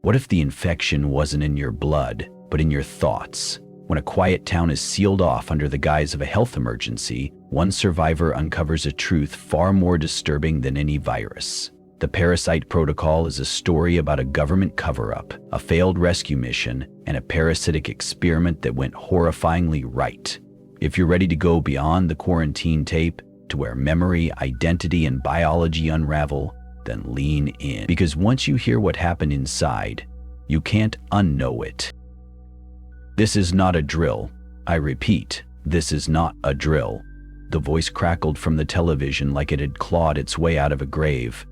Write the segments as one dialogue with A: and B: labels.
A: What if the infection wasn't in your blood, but in your thoughts? When a quiet town is sealed off under the guise of a health emergency, one survivor uncovers a truth far more disturbing than any virus. The Parasite Protocol is a story about a government cover-up, a failed rescue mission, and a parasitic experiment that went horrifyingly right. If you're ready to go beyond the quarantine tape to where memory, identity, and biology unravel, then lean in. Because once you hear what happened inside, you can't unknow it. This is not a drill. I repeat, this is not a drill. The voice crackled from the television like it had clawed its way out of a grave.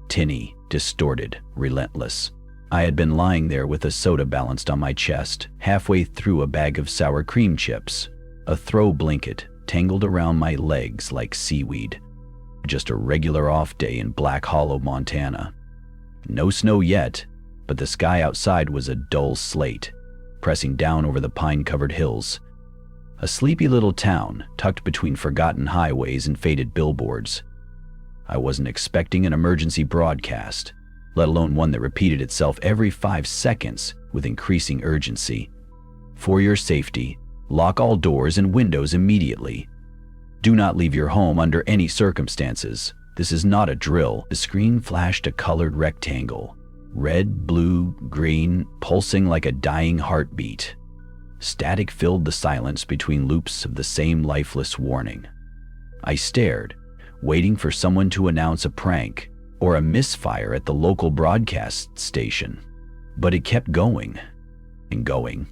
A: Tinny, distorted, relentless. I had been lying there with a soda balanced on my chest, halfway through a bag of sour cream chips. A throw blanket tangled around my legs like seaweed. Just a regular off day in Black Hollow, Montana. No snow yet, but the sky outside was a dull slate, pressing down over the pine-covered hills. A sleepy little town tucked between forgotten highways and faded billboards. I wasn't expecting an emergency broadcast, let alone one that repeated itself every 5 seconds with increasing urgency. For your safety, lock all doors and windows immediately. Do not leave your home under any circumstances. This is not a drill. The screen flashed a colored rectangle. Red, blue, green, pulsing like a dying heartbeat. Static filled the silence between loops of the same lifeless warning. I stared, waiting for someone to announce a prank or a misfire at the local broadcast station. But it kept going and going.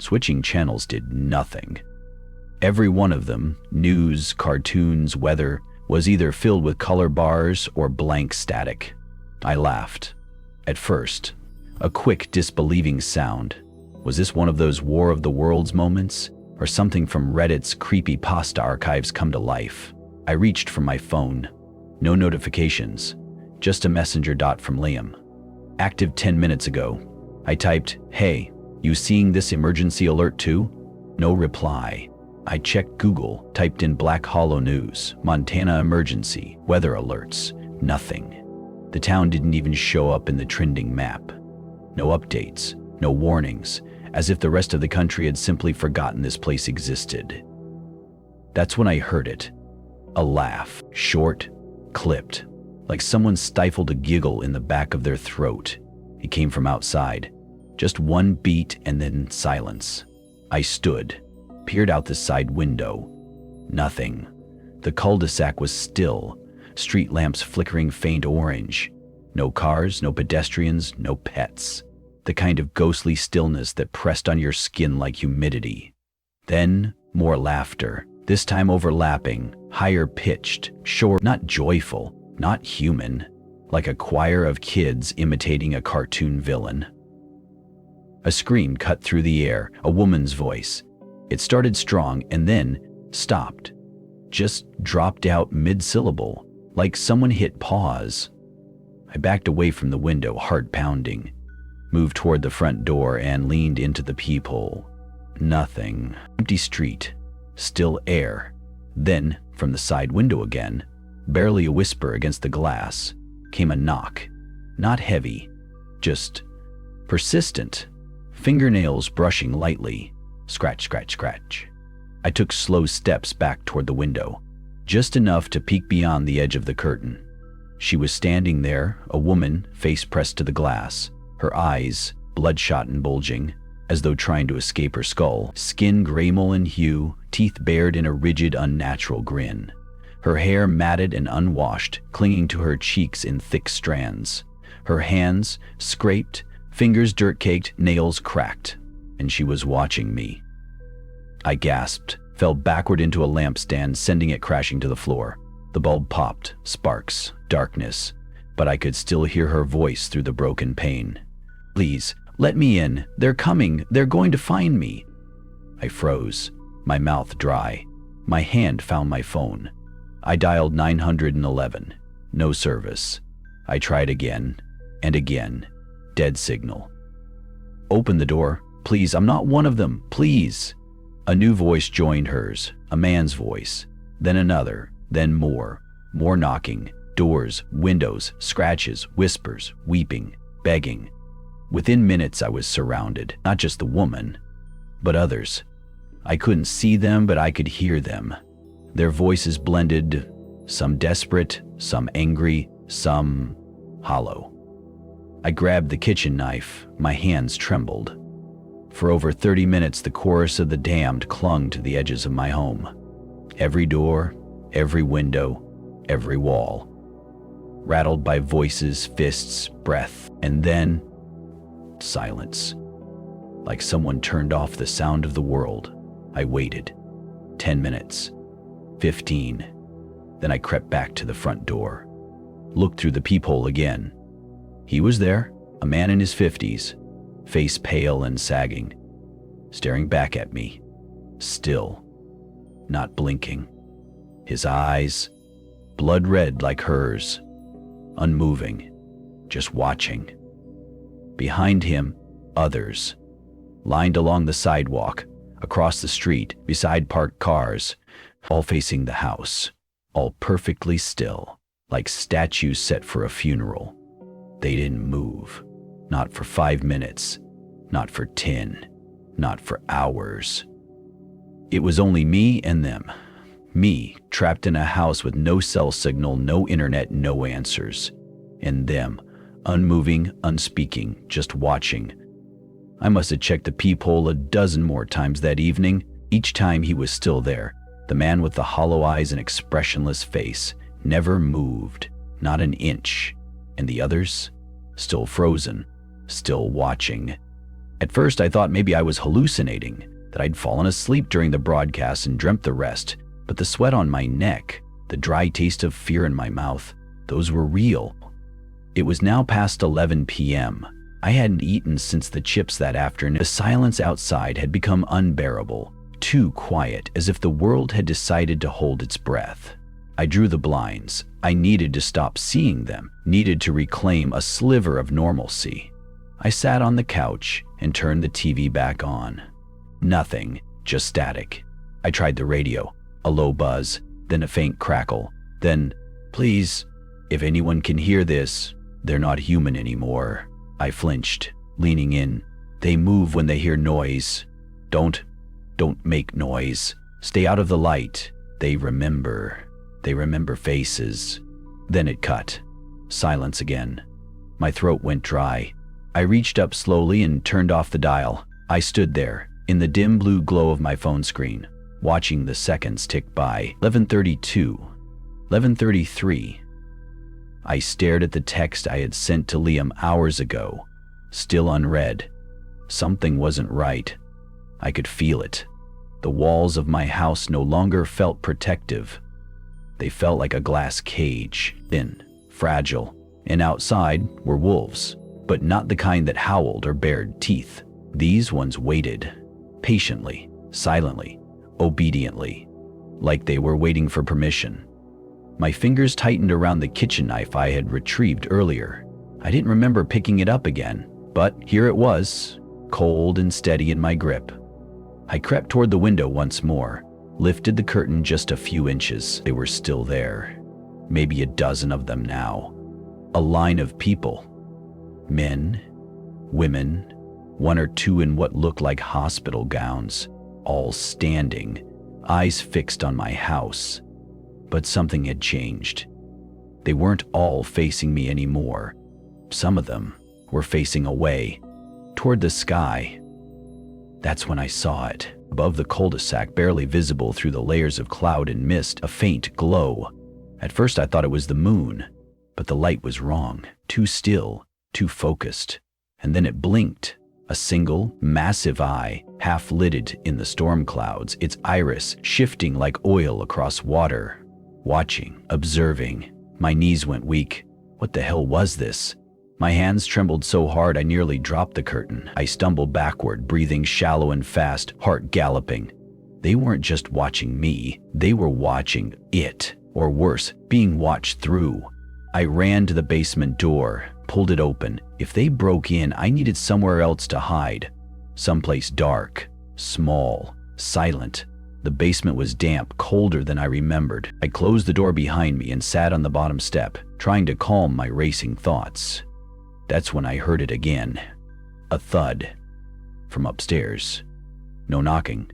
A: Switching channels did nothing. Every one of them, news, cartoons, weather, was either filled with color bars or blank static. I laughed. At first, a quick, disbelieving sound. Was this one of those War of the Worlds moments, or something from Reddit's creepypasta archives come to life? I reached for my phone. No notifications, just a messenger dot from Liam. Active 10 minutes ago. I typed, "Hey, you seeing this emergency alert too?" No reply. I checked Google, typed in Black Hollow News, Montana emergency, weather alerts, nothing. The town didn't even show up in the trending map. No updates, no warnings, as if the rest of the country had simply forgotten this place existed. That's when I heard it. A laugh, short, clipped, like someone stifled a giggle in the back of their throat. It came from outside. Just one beat and then silence. I stood, peered out the side window. Nothing. The cul-de-sac was still, street lamps flickering faint orange. No cars, no pedestrians, no pets. The kind of ghostly stillness that pressed on your skin like humidity. Then, more laughter, this time overlapping, higher pitched, short, not joyful, not human, like a choir of kids imitating a cartoon villain. A scream cut through the air, a woman's voice. It started strong and then stopped. Just dropped out mid-syllable, like someone hit pause. I backed away from the window, heart pounding, moved toward the front door and leaned into the peephole. Nothing. Empty street. Still air. Then, from the side window again, barely a whisper against the glass, came a knock. Not heavy, just persistent. Fingernails brushing lightly. Scratch, scratch, scratch. I took slow steps back toward the window, just enough to peek beyond the edge of the curtain. She was standing there, a woman, face pressed to the glass, her eyes bloodshot and bulging, as though trying to escape her skull, skin gray-mole in hue, teeth bared in a rigid, unnatural grin. Her hair matted and unwashed, clinging to her cheeks in thick strands. Her hands scraped, fingers dirt-caked, nails cracked, and she was watching me. I gasped, fell backward into a lampstand, sending it crashing to the floor. The bulb popped, sparks, darkness, but I could still hear her voice through the broken pane. "Please, let me in. They're coming. They're going to find me." I froze, my mouth dry. My hand found my phone. I dialed 911. No service. I tried again and again. Dead signal. "Open the door. Please, I'm not one of them. Please." A new voice joined hers, a man's voice. Then another, then more. More knocking. Doors, windows, scratches, whispers, weeping, begging. Within minutes, I was surrounded, not just the woman, but others. I couldn't see them, but I could hear them. Their voices blended, some desperate, some angry, some hollow. I grabbed the kitchen knife. My hands trembled. For over 30 minutes, the chorus of the damned clung to the edges of my home. Every door, every window, every wall. Rattled by voices, fists, breath, and then silence. Like someone turned off the sound of the world. I waited. 10 minutes. 15. Then I crept back to the front door. Looked through the peephole again. He was there, a man in his 50s, face pale and sagging, staring back at me, still, not blinking. His eyes, blood red like hers, unmoving, just watching. Behind him, others, lined along the sidewalk, across the street, beside parked cars, all facing the house, all perfectly still, like statues set for a funeral. They didn't move, not for 5 minutes, not for 10, not for hours. It was only me and them. Me, trapped in a house with no cell signal, no internet, no answers. And them, unmoving, unspeaking, just watching. I must have checked the peephole a dozen more times that evening. Each time he was still there. The man with the hollow eyes and expressionless face never moved, not an inch. And the others, still frozen, still watching. At first I thought maybe I was hallucinating, that I'd fallen asleep during the broadcast and dreamt the rest, but the sweat on my neck, the dry taste of fear in my mouth, those were real. It was now past 11 p.m. I hadn't eaten since the chips that afternoon. The silence outside had become unbearable, too quiet, as if the world had decided to hold its breath. I drew the blinds. I needed to stop seeing them, needed to reclaim a sliver of normalcy. I sat on the couch and turned the TV back on. Nothing, just static. I tried the radio, a low buzz, then a faint crackle, then, "Please, if anyone can hear this, they're not human anymore." I flinched, leaning in. They move when they hear noise. Don't make noise. Stay out of the light. They remember faces. Then it cut. Silence again. My throat went dry. I reached up slowly and turned off the dial. I stood there, in the dim blue glow of my phone screen, watching the seconds tick by. 11:32, 11:33. I stared at the text I had sent to Liam hours ago, still unread. Something wasn't right. I could feel it. The walls of my house no longer felt protective. They felt like a glass cage, thin, fragile, and outside were wolves, but not the kind that howled or bared teeth. These ones waited, patiently, silently, obediently, like they were waiting for permission. My fingers tightened around the kitchen knife I had retrieved earlier. I didn't remember picking it up again, but here it was, cold and steady in my grip. I crept toward the window once more, lifted the curtain just a few inches. They were still there, maybe a dozen of them now. A line of people. Men, women, one or two in what looked like hospital gowns, all standing, eyes fixed on my house. But something had changed. They weren't all facing me anymore. Some of them were facing away, toward the sky. That's when I saw it. Above the cul-de-sac, barely visible through the layers of cloud and mist, a faint glow. At first I thought it was the moon, but the light was wrong, too still, too focused. And then it blinked, a single, massive eye, half-lidded in the storm clouds, its iris shifting like oil across water. Watching, observing. My knees went weak. What the hell was this? My hands trembled so hard I nearly dropped the curtain. I stumbled backward, breathing shallow and fast, heart galloping. They weren't just watching me, they were watching it, or worse, being watched through. I ran to the basement door, pulled it open. If they broke in, I needed somewhere else to hide. Someplace dark, small, silent. The basement was damp, colder than I remembered. I closed the door behind me and sat on the bottom step, trying to calm my racing thoughts. That's when I heard it again. A thud from upstairs. No knocking,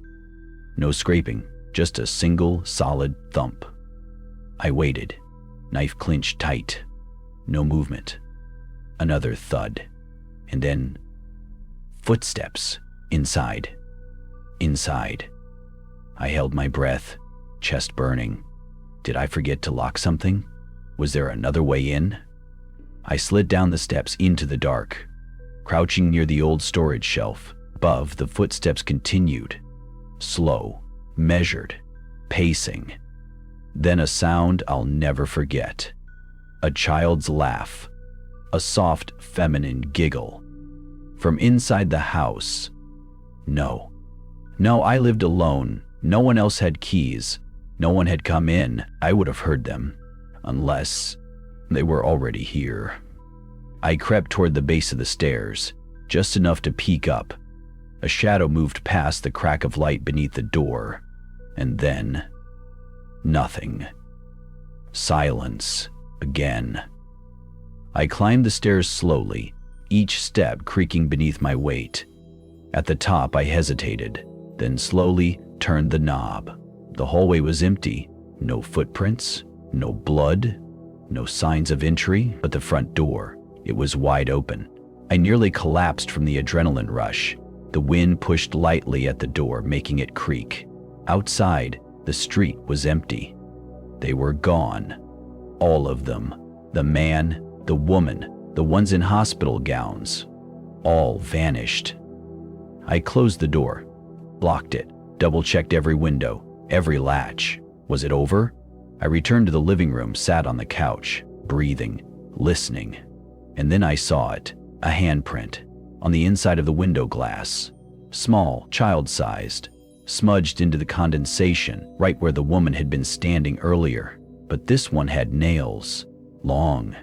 A: no scraping, just a single solid thump. I waited, knife clenched tight. No movement. Another thud. And then footsteps inside. Inside. I held my breath, chest burning. Did I forget to lock something? Was there another way in? I slid down the steps into the dark, crouching near the old storage shelf. Above, the footsteps continued. Slow, measured, pacing. Then a sound I'll never forget. A child's laugh. A soft, feminine giggle. From inside the house. No, I lived alone. No one else had keys. No one had come in. I would have heard them. Unless they were already here. I crept toward the base of the stairs, just enough to peek up. A shadow moved past the crack of light beneath the door. And then, nothing. Silence again. I climbed the stairs slowly, each step creaking beneath my weight. At the top, I hesitated, then slowly turned the knob. The hallway was empty. No footprints, no blood, no signs of entry, but the front door. It was wide open. I nearly collapsed from the adrenaline rush. The wind pushed lightly at the door, making it creak. Outside, the street was empty. They were gone. All of them. The man, the woman, the ones in hospital gowns. All vanished. I closed the door, locked it, double-checked every window, every latch. Was it over? I returned to the living room, sat on the couch, breathing, listening. And then I saw it, a handprint, on the inside of the window glass. Small, child-sized, smudged into the condensation, right where the woman had been standing earlier. But this one had nails, long,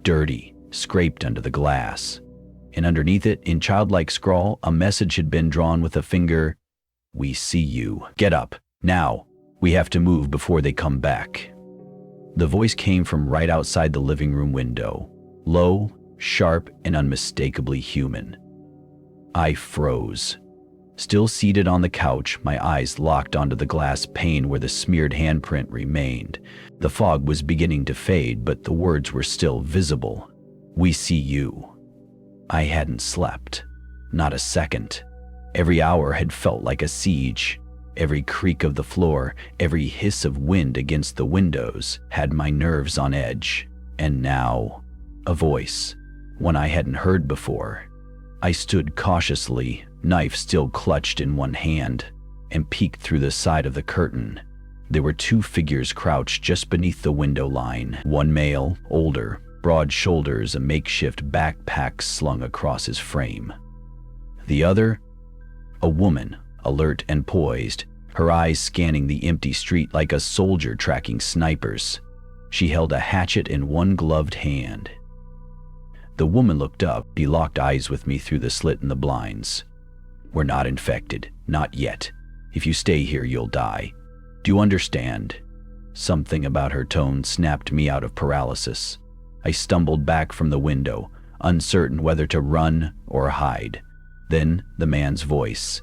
A: dirty, scraped under the glass. And underneath it, in childlike scrawl, a message had been drawn with a finger. "We see you. Get up, now. We have to move before they come back." The voice came from right outside the living room window, low, sharp, and unmistakably human. I froze. Still seated on the couch, my eyes locked onto the glass pane where the smeared handprint remained. The fog was beginning to fade, but the words were still visible. "We see you." I hadn't slept. Not a second. Every hour had felt like a siege. Every creak of the floor, every hiss of wind against the windows had my nerves on edge. And now, a voice, one I hadn't heard before. I stood cautiously, knife still clutched in one hand, and peeked through the side of the curtain. There were two figures crouched just beneath the window line. One male, older, broad shoulders, a makeshift backpack slung across his frame. The other, a woman, alert and poised, her eyes scanning the empty street like a soldier tracking snipers. She held a hatchet in one gloved hand. The woman looked up. She locked eyes with me through the slit in the blinds. "We're not infected, not yet. If you stay here, you'll die. Do you understand?" Something about her tone snapped me out of paralysis. I stumbled back from the window, uncertain whether to run or hide. Then the man's voice.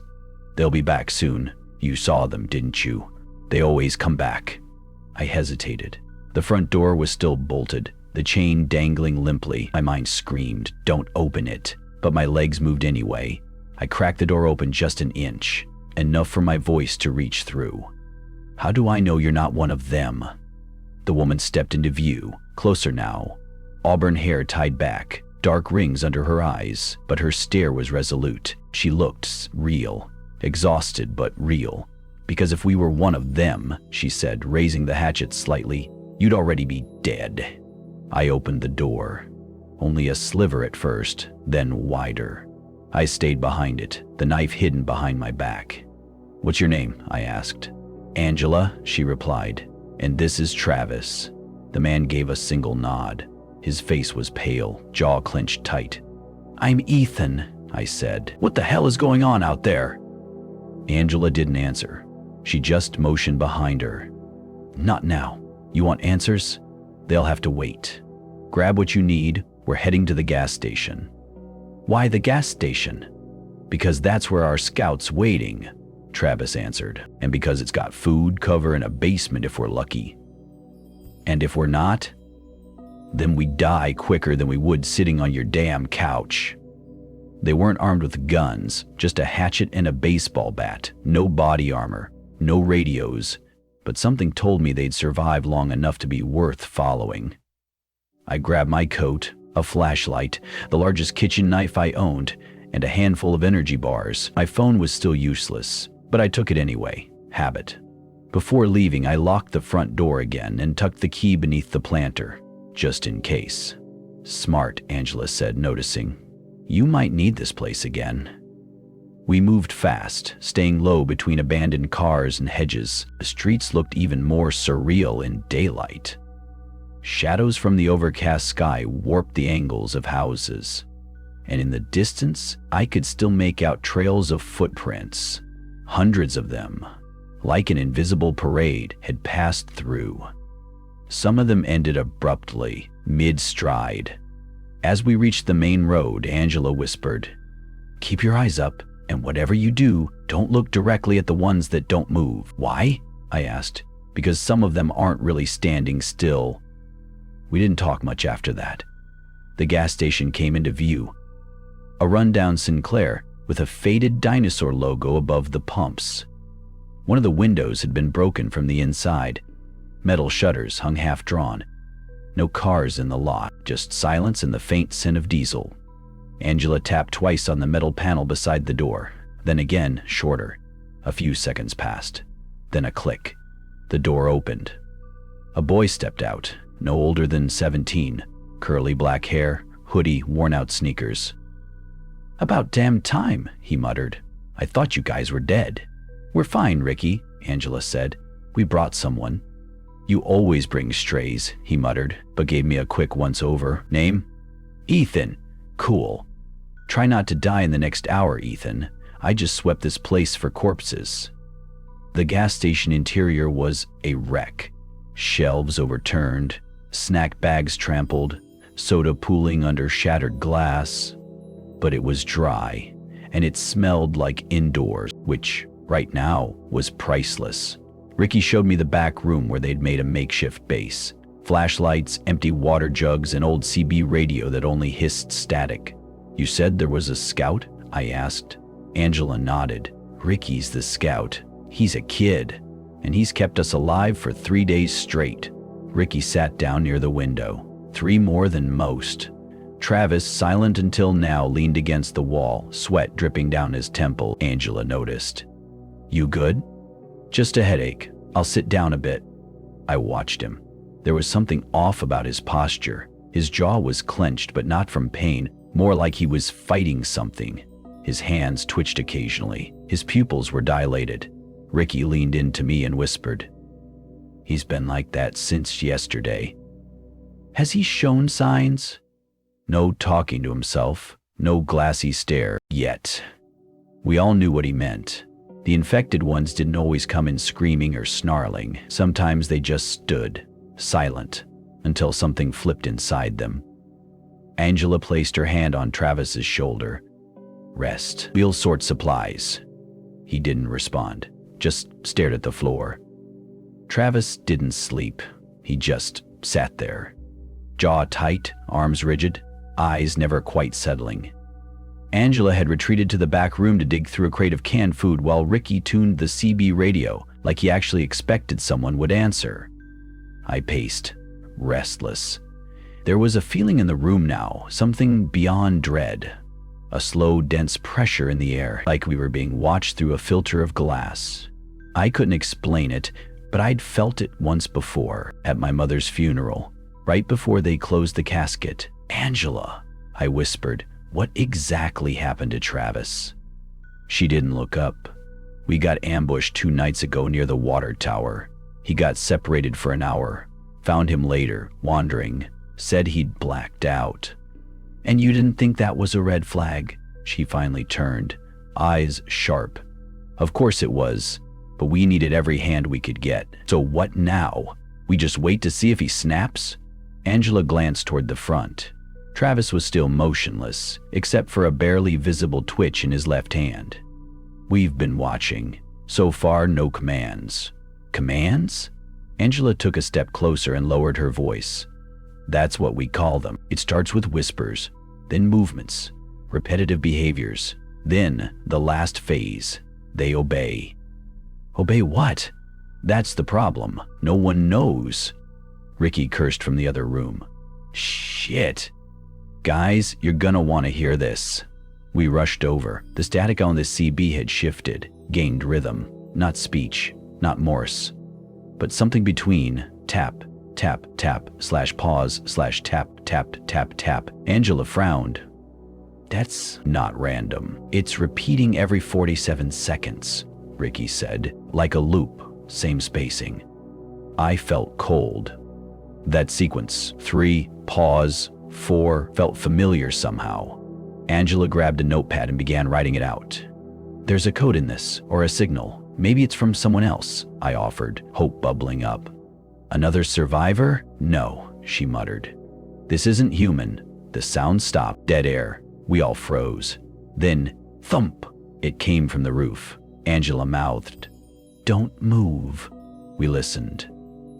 A: "They'll be back soon. You saw them, didn't you? They always come back." I hesitated. The front door was still bolted, the chain dangling limply. My mind screamed, "Don't open it." But my legs moved anyway. I cracked the door open just an inch, enough for my voice to reach through. "How do I know you're not one of them?" The woman stepped into view, closer now. Auburn hair tied back, dark rings under her eyes, but her stare was resolute. She looked real, exhausted but real. "Because if we were one of them," she said, raising the hatchet slightly, "you'd already be dead." I opened the door. Only a sliver at first, then wider. I stayed behind it, the knife hidden behind my back. "What's your name?" I asked. "Angela," she replied. "And this is Travis." The man gave a single nod. His face was pale, jaw clenched tight. "I'm Ethan," I said. "What the hell is going on out there?" Angela didn't answer. She just motioned behind her. "Not now. You want answers? They'll have to wait. Grab what you need. We're heading to the gas station." Why the gas station? Because that's where our scout's waiting, Travis answered. And because it's got food, cover, and a basement if we're lucky. And if we're not, then we die quicker than we would sitting on your damn couch. They weren't armed with guns, just a hatchet and a baseball bat. No body armor, no radios, but something told me they'd survive long enough to be worth following. I grabbed my coat, a flashlight, the largest kitchen knife I owned, and a handful of energy bars. My phone was still useless, but I took it anyway. Habit. Before leaving, I locked the front door again and tucked the key beneath the planter, just in case. Smart, Angela said, noticing. You might need this place again. We moved fast, staying low between abandoned cars and hedges. The streets looked even more surreal in daylight. Shadows from the overcast sky warped the angles of houses, and in the distance, I could still make out trails of footprints. Hundreds of them, like an invisible parade, had passed through. Some of them ended abruptly, mid-stride. As we reached the main road, Angela whispered, "Keep your eyes up, and whatever you do, don't look directly at the ones that don't move." Why? I asked. Because some of them aren't really standing still. We didn't talk much after that. The gas station came into view. A rundown Sinclair with a faded dinosaur logo above the pumps. One of the windows had been broken from the inside. Metal shutters hung half-drawn. No cars in the lot, just silence and the faint scent of diesel. Angela tapped twice on the metal panel beside the door, then again, shorter. A few seconds passed. Then a click. The door opened. A boy stepped out, no older than 17, curly black hair, hoodie, worn-out sneakers. "About damn time," he muttered. "I thought you guys were dead." "We're fine, Ricky," Angela said. "We brought someone." "You always bring strays," he muttered, but gave me a quick once-over. "Name?" "Ethan." "Cool. Try not to die in the next hour, Ethan. I just swept this place for corpses." The gas station interior was a wreck. Shelves overturned, snack bags trampled, soda pooling under shattered glass. But it was dry, and it smelled like indoors, which, right now, was priceless. Ricky showed me the back room where they'd made a makeshift base. Flashlights, empty water jugs, an old CB radio that only hissed static. "You said there was a scout?" I asked. Angela nodded. "Ricky's the scout. He's a kid, and he's kept us alive for 3 days straight." Ricky sat down near the window. 3 more than most. Travis, silent until now, leaned against the wall, sweat dripping down his temple. Angela noticed. "You good?" "Just a headache. I'll sit down a bit." I watched him. There was something off about his posture. His jaw was clenched, but not from pain, more like he was fighting something. His hands twitched occasionally. His pupils were dilated. Ricky leaned into me and whispered, "He's been like that since yesterday." "Has he shown signs?" No talking to himself, no glassy stare, yet. We all knew what he meant. The infected ones didn't always come in screaming or snarling. Sometimes they just stood, silent, until something flipped inside them. Angela placed her hand on Travis's shoulder. "Rest. We'll sort supplies." He didn't respond, just stared at the floor. Travis didn't sleep. He just sat there. Jaw tight, arms rigid, eyes never quite settling. Angela had retreated to the back room to dig through a crate of canned food while Ricky tuned the CB radio like he actually expected someone would answer. I paced, restless. There was a feeling in the room now, something beyond dread. A slow, dense pressure in the air, like we were being watched through a filter of glass. I couldn't explain it, but I'd felt it once before, at my mother's funeral, right before they closed the casket. "Angela," I whispered, "what exactly happened to Travis?" She didn't look up. "We got ambushed 2 nights ago near the water tower. He got separated for an hour. Found him later, wandering. Said he'd blacked out." "And you didn't think that was a red flag?" She finally turned, eyes sharp. "Of course it was, but we needed every hand we could get. So what now? We just wait to see if he snaps?" Angela glanced toward the front. Travis was still motionless, except for a barely visible twitch in his left hand. "We've been watching. So far, no commands." "Commands?" Angela took a step closer and lowered her voice. "That's what we call them. It starts with whispers, then movements, repetitive behaviors, then the last phase. They obey." "Obey what?" "That's the problem. No one knows." Ricky cursed from the other room. "Shit. Guys, you're gonna want to hear this." We rushed over. The static on the CB had shifted, gained rhythm. Not speech, not Morse, but something between tap, tap, tap, /pause, /tap, tap, tap, tap. Angela frowned. "That's not random. It's repeating every 47 seconds, Ricky said, like a loop, same spacing. I felt cold. That sequence, 3, pause, 4, felt familiar somehow. Angela grabbed a notepad and began writing it out. "There's a code in this, or a signal. Maybe it's from someone else," I offered, hope bubbling up. "Another survivor? No," she muttered. "This isn't human." The sound stopped, dead air. We all froze. Then, thump! It came from the roof. Angela mouthed, "Don't move." We listened.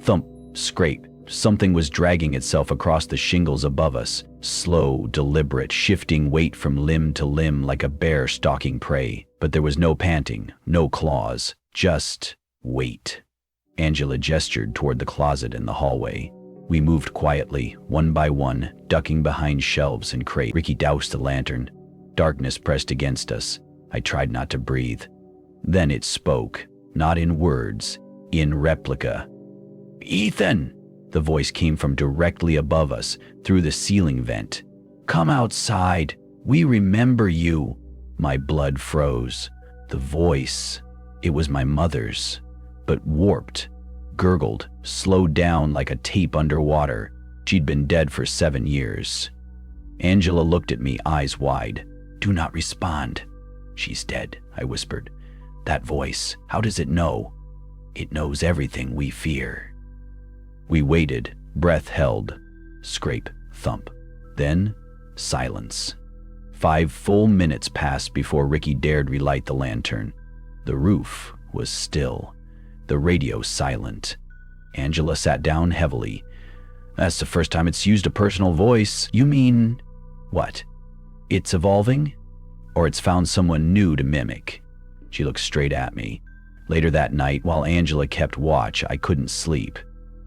A: Thump, scrape. Something was dragging itself across the shingles above us, slow, deliberate, shifting weight from limb to limb like a bear stalking prey. But there was no panting, no claws, just weight. Angela gestured toward the closet in the hallway. We moved quietly, one by one, ducking behind shelves and crates. Ricky doused the lantern. Darkness pressed against us. I tried not to breathe. Then it spoke, not in words, in replica. "Ethan!" The voice came from directly above us, through the ceiling vent. "Come outside. We remember you." My blood froze. The voice, it was my mother's, but warped, gurgled, slowed down like a tape underwater. She'd been dead for 7 years. Angela looked at me, eyes wide. "Do not respond." "She's dead," I whispered. "That voice, how does it know?" "It knows everything we fear." We waited, breath held. Scrape, thump. Then, silence. 5 full minutes passed before Ricky dared relight the lantern. The roof was still. The radio silent. Angela sat down heavily. "That's the first time it's used a personal voice." "You mean what? It's evolving? Or it's found someone new to mimic?" She looked straight at me. Later that night, while Angela kept watch, I couldn't sleep.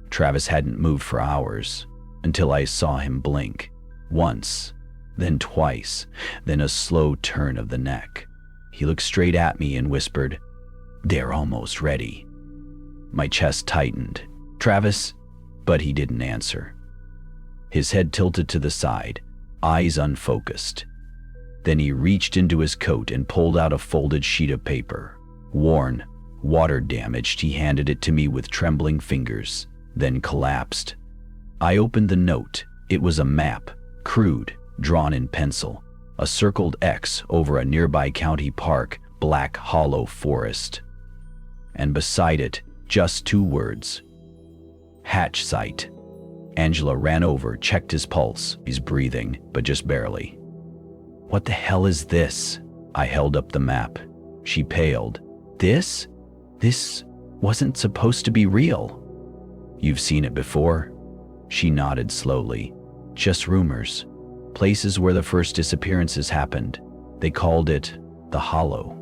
A: Travis hadn't moved for hours, until I saw him blink. Once, then twice, then a slow turn of the neck. He looked straight at me and whispered, "They're almost ready." My chest tightened. "Travis?" But he didn't answer. His head tilted to the side, eyes unfocused. Then he reached into his coat and pulled out a folded sheet of paper. Worn, water-damaged, he handed it to me with trembling fingers, then collapsed. I opened the note. It was a map, crude, drawn in pencil. A circled X over a nearby county park, Black Hollow Forest. And beside it, just 2 words. Hatch site. Angela ran over, checked his pulse. He's breathing, but just barely. "What the hell is this?" I held up the map. She paled. This wasn't supposed to be real." "You've seen it before?" She nodded slowly. "Just rumors. Places where the first disappearances happened. They called it the Hollow."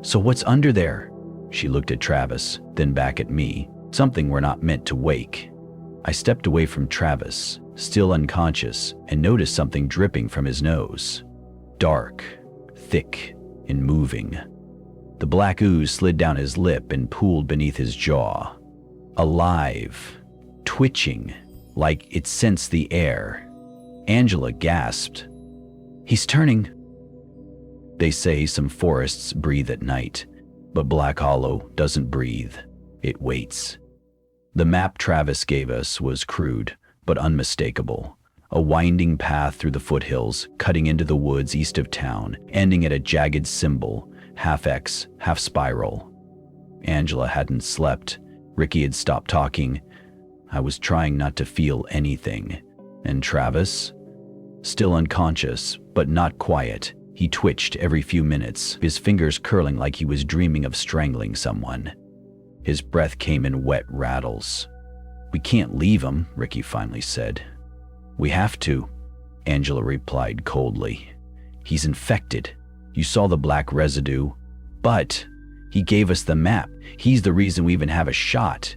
A: "So what's under there?" She looked at Travis, then back at me. "Something we're not meant to wake." I stepped away from Travis, still unconscious, and noticed something dripping from his nose. Dark, thick, and moving. The black ooze slid down his lip and pooled beneath his jaw. Alive, twitching, like it sensed the air. Angela gasped. "He's turning." They say some forests breathe at night, but Black Hollow doesn't breathe. It waits. The map Travis gave us was crude, but unmistakable. A winding path through the foothills, cutting into the woods east of town, ending at a jagged symbol, half X, half spiral. Angela hadn't slept. Ricky had stopped talking. I was trying not to feel anything. And Travis? Still unconscious, but not quiet. He twitched every few minutes, his fingers curling like he was dreaming of strangling someone. His breath came in wet rattles. "We can't leave him," Ricky finally said. "We have to," Angela replied coldly. "He's infected. You saw the black residue. But he gave us the map. He's the reason we even have a shot."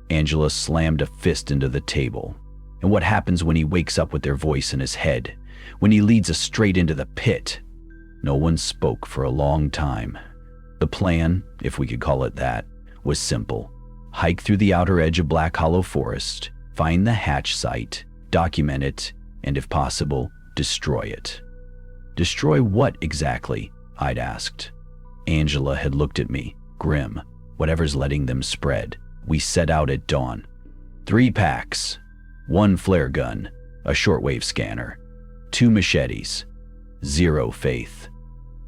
A: Angela slammed a fist into the table. "And what happens when he wakes up with their voice in his head? When he leads us straight into the pit?" No one spoke for a long time. The plan, if we could call it that, was simple. Hike through the outer edge of Black Hollow Forest, find the hatch site, document it, and if possible, destroy it. "Destroy what exactly?" I'd asked. Angela had looked at me, grim. "Whatever's letting them spread." We set out at dawn. 3 packs, 1 flare gun, a shortwave scanner, 2 machetes, 0 faith.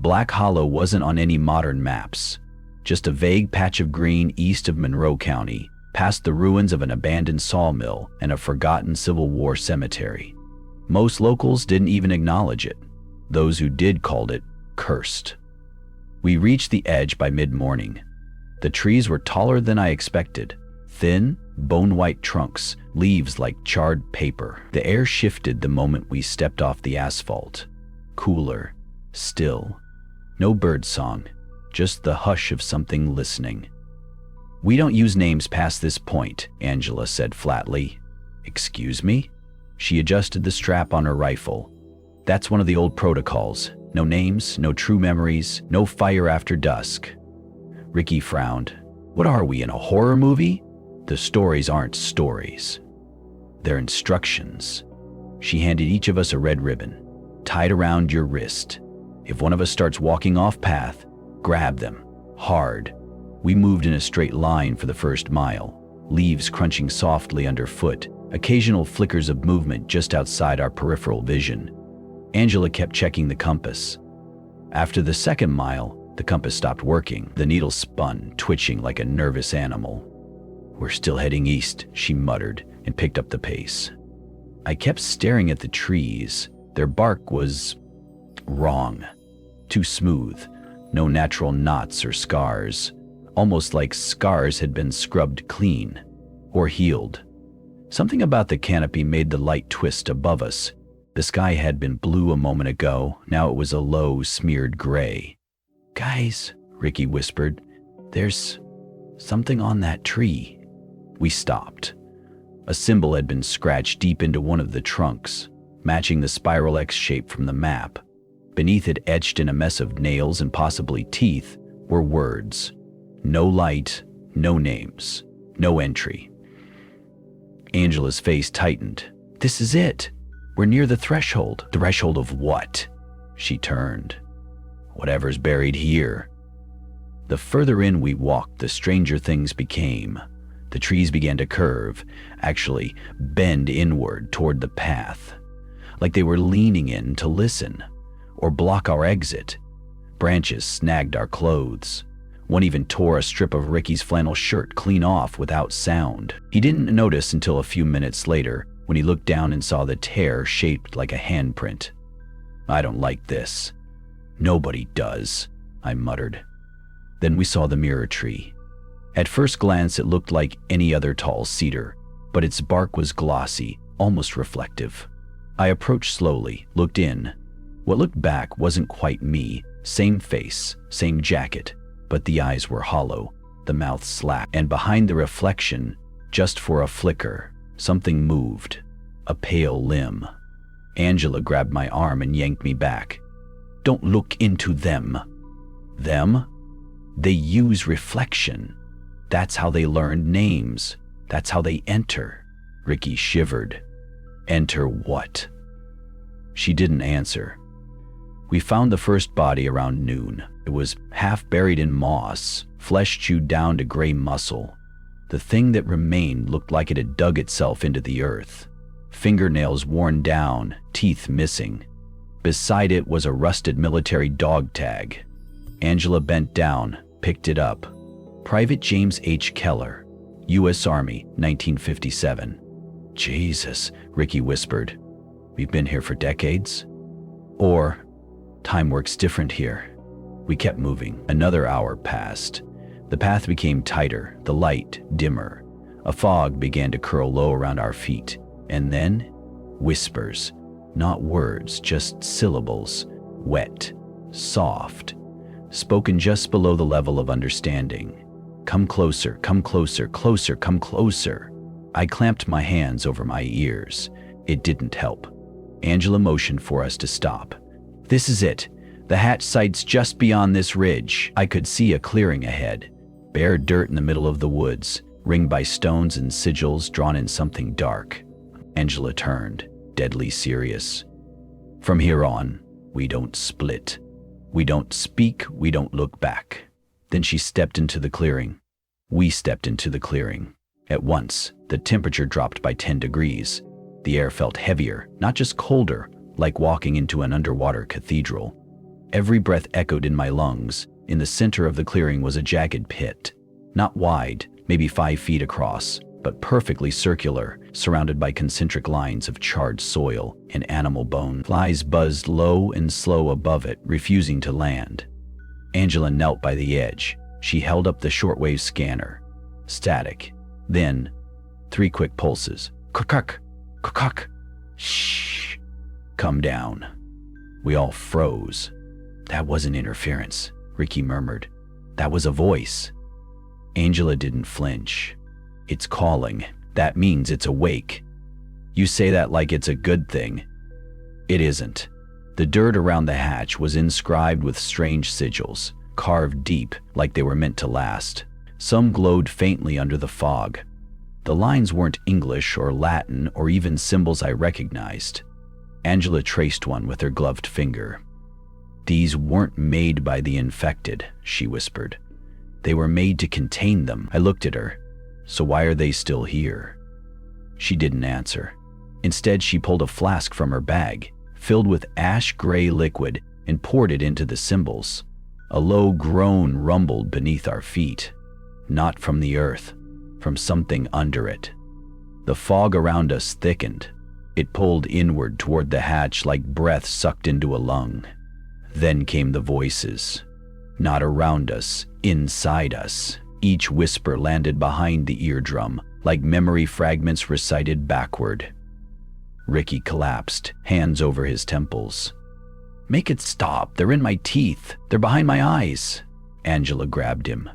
A: Black Hollow wasn't on any modern maps, just a vague patch of green east of Monroe County, past the ruins of an abandoned sawmill and a forgotten Civil War cemetery. Most locals didn't even acknowledge it. Those who did called it cursed. We reached the edge by mid-morning. The trees were taller than I expected. Thin, bone-white trunks, leaves like charred paper. The air shifted the moment we stepped off the asphalt. Cooler, still. No birdsong, just the hush of something listening. "We don't use names past this point," Angela said flatly. "Excuse me?" She adjusted the strap on her rifle. "That's one of the old protocols. No names, no true memories, no fire after dusk." Ricky frowned. "What are we, in a horror movie?" "The stories aren't stories. They're instructions." She handed each of us a red ribbon, tied around your wrist. "If one of us starts walking off path, grab them, hard." We moved in a straight line for the first mile, leaves crunching softly underfoot, occasional flickers of movement just outside our peripheral vision. Angela kept checking the compass. After the second mile, the compass stopped working. The needle spun, twitching like a nervous animal. "We're still heading east," she muttered, and picked up the pace. I kept staring at the trees. Their bark was wrong. Too smooth. No natural knots or scars. Almost like scars had been scrubbed clean. Or healed. Something about the canopy made the light twist above us. The sky had been blue a moment ago. Now it was a low, smeared gray. "Guys," Ricky whispered, "there's something on that tree." We stopped. A symbol had been scratched deep into one of the trunks, matching the spiral X shape from the map. Beneath it, etched in a mess of nails and possibly teeth, were words. No light, no names, no entry. Angela's face tightened. "This is it. We're near the threshold." "Threshold of what?" She turned. "Whatever's buried here." The further in we walked, the stranger things became. The trees began to curve, actually bend inward toward the path, like they were leaning in to listen, or block our exit. Branches snagged our clothes. One even tore a strip of Ricky's flannel shirt clean off without sound. He didn't notice until a few minutes later, when he looked down and saw the tear shaped like a handprint. "I don't like this." "Nobody does," I muttered. Then we saw the mirror tree. At first glance, it looked like any other tall cedar, but its bark was glossy, almost reflective. I approached slowly, looked in. What looked back wasn't quite me. Same face, same jacket, but the eyes were hollow, the mouth slack, and behind the reflection, just for a flicker, something moved. A pale limb. Angela grabbed my arm and yanked me back. "Don't look into them." "Them?" "They use reflection. That's how they learned names. That's how they enter." Ricky shivered. "Enter what?" She didn't answer. We found the first body around noon. It was half buried in moss, flesh chewed down to gray muscle. The thing that remained looked like it had dug itself into the earth. Fingernails worn down, teeth missing. Beside it was a rusted military dog tag. Angela bent down, picked it up. Private James H. Keller, U.S. Army, 1957. "Jesus," Ricky whispered. We've been here for decades? Or time works different here. We kept moving. Another hour passed. The path became tighter, the light dimmer. A fog began to curl low around our feet. And then, whispers. Not words, just syllables. Wet, soft, spoken just below the level of understanding. Come closer, closer, come closer. I clamped my hands over my ears. It didn't help. Angela motioned for us to stop. This is it. The hatch site's just beyond this ridge. I could see a clearing ahead. Bare dirt in the middle of the woods, ringed by stones and sigils drawn in something dark. Angela turned, deadly serious. From here on, we don't split. We don't speak, we don't look back. Then she stepped into the clearing. We stepped into the clearing. At once, the temperature dropped by 10 degrees. The air felt heavier, not just colder, like walking into an underwater cathedral. Every breath echoed in my lungs. In the center of the clearing was a jagged pit. Not wide, maybe 5 feet across, but perfectly circular, surrounded by concentric lines of charred soil and animal bone. Flies buzzed low and slow above it, refusing to land. Angela knelt by the edge. She held up the shortwave scanner. Static. Then, 3 quick pulses. Kuk-kuk, kuk-kuk. Shh. Come down. We all froze. That wasn't interference, Ricky murmured. That was a voice. Angela didn't flinch. It's calling. That means it's awake. You say that like it's a good thing. It isn't. The dirt around the hatch was inscribed with strange sigils, carved deep like they were meant to last. Some glowed faintly under the fog. The lines weren't English or Latin or even symbols I recognized. Angela traced one with her gloved finger. These weren't made by the infected, she whispered. They were made to contain them. I looked at her. So why are they still here? She didn't answer. Instead, she pulled a flask from her bag, filled with ash-gray liquid, and poured it into the symbols. A low groan rumbled beneath our feet. Not from the earth, from something under it. The fog around us thickened. It pulled inward toward the hatch like breath sucked into a lung. Then came the voices. Not around us, inside us. Each whisper landed behind the eardrum, like memory fragments recited backward. Ricky collapsed, hands over his temples. Make it stop. They're in my teeth. They're behind my eyes. Angela grabbed him.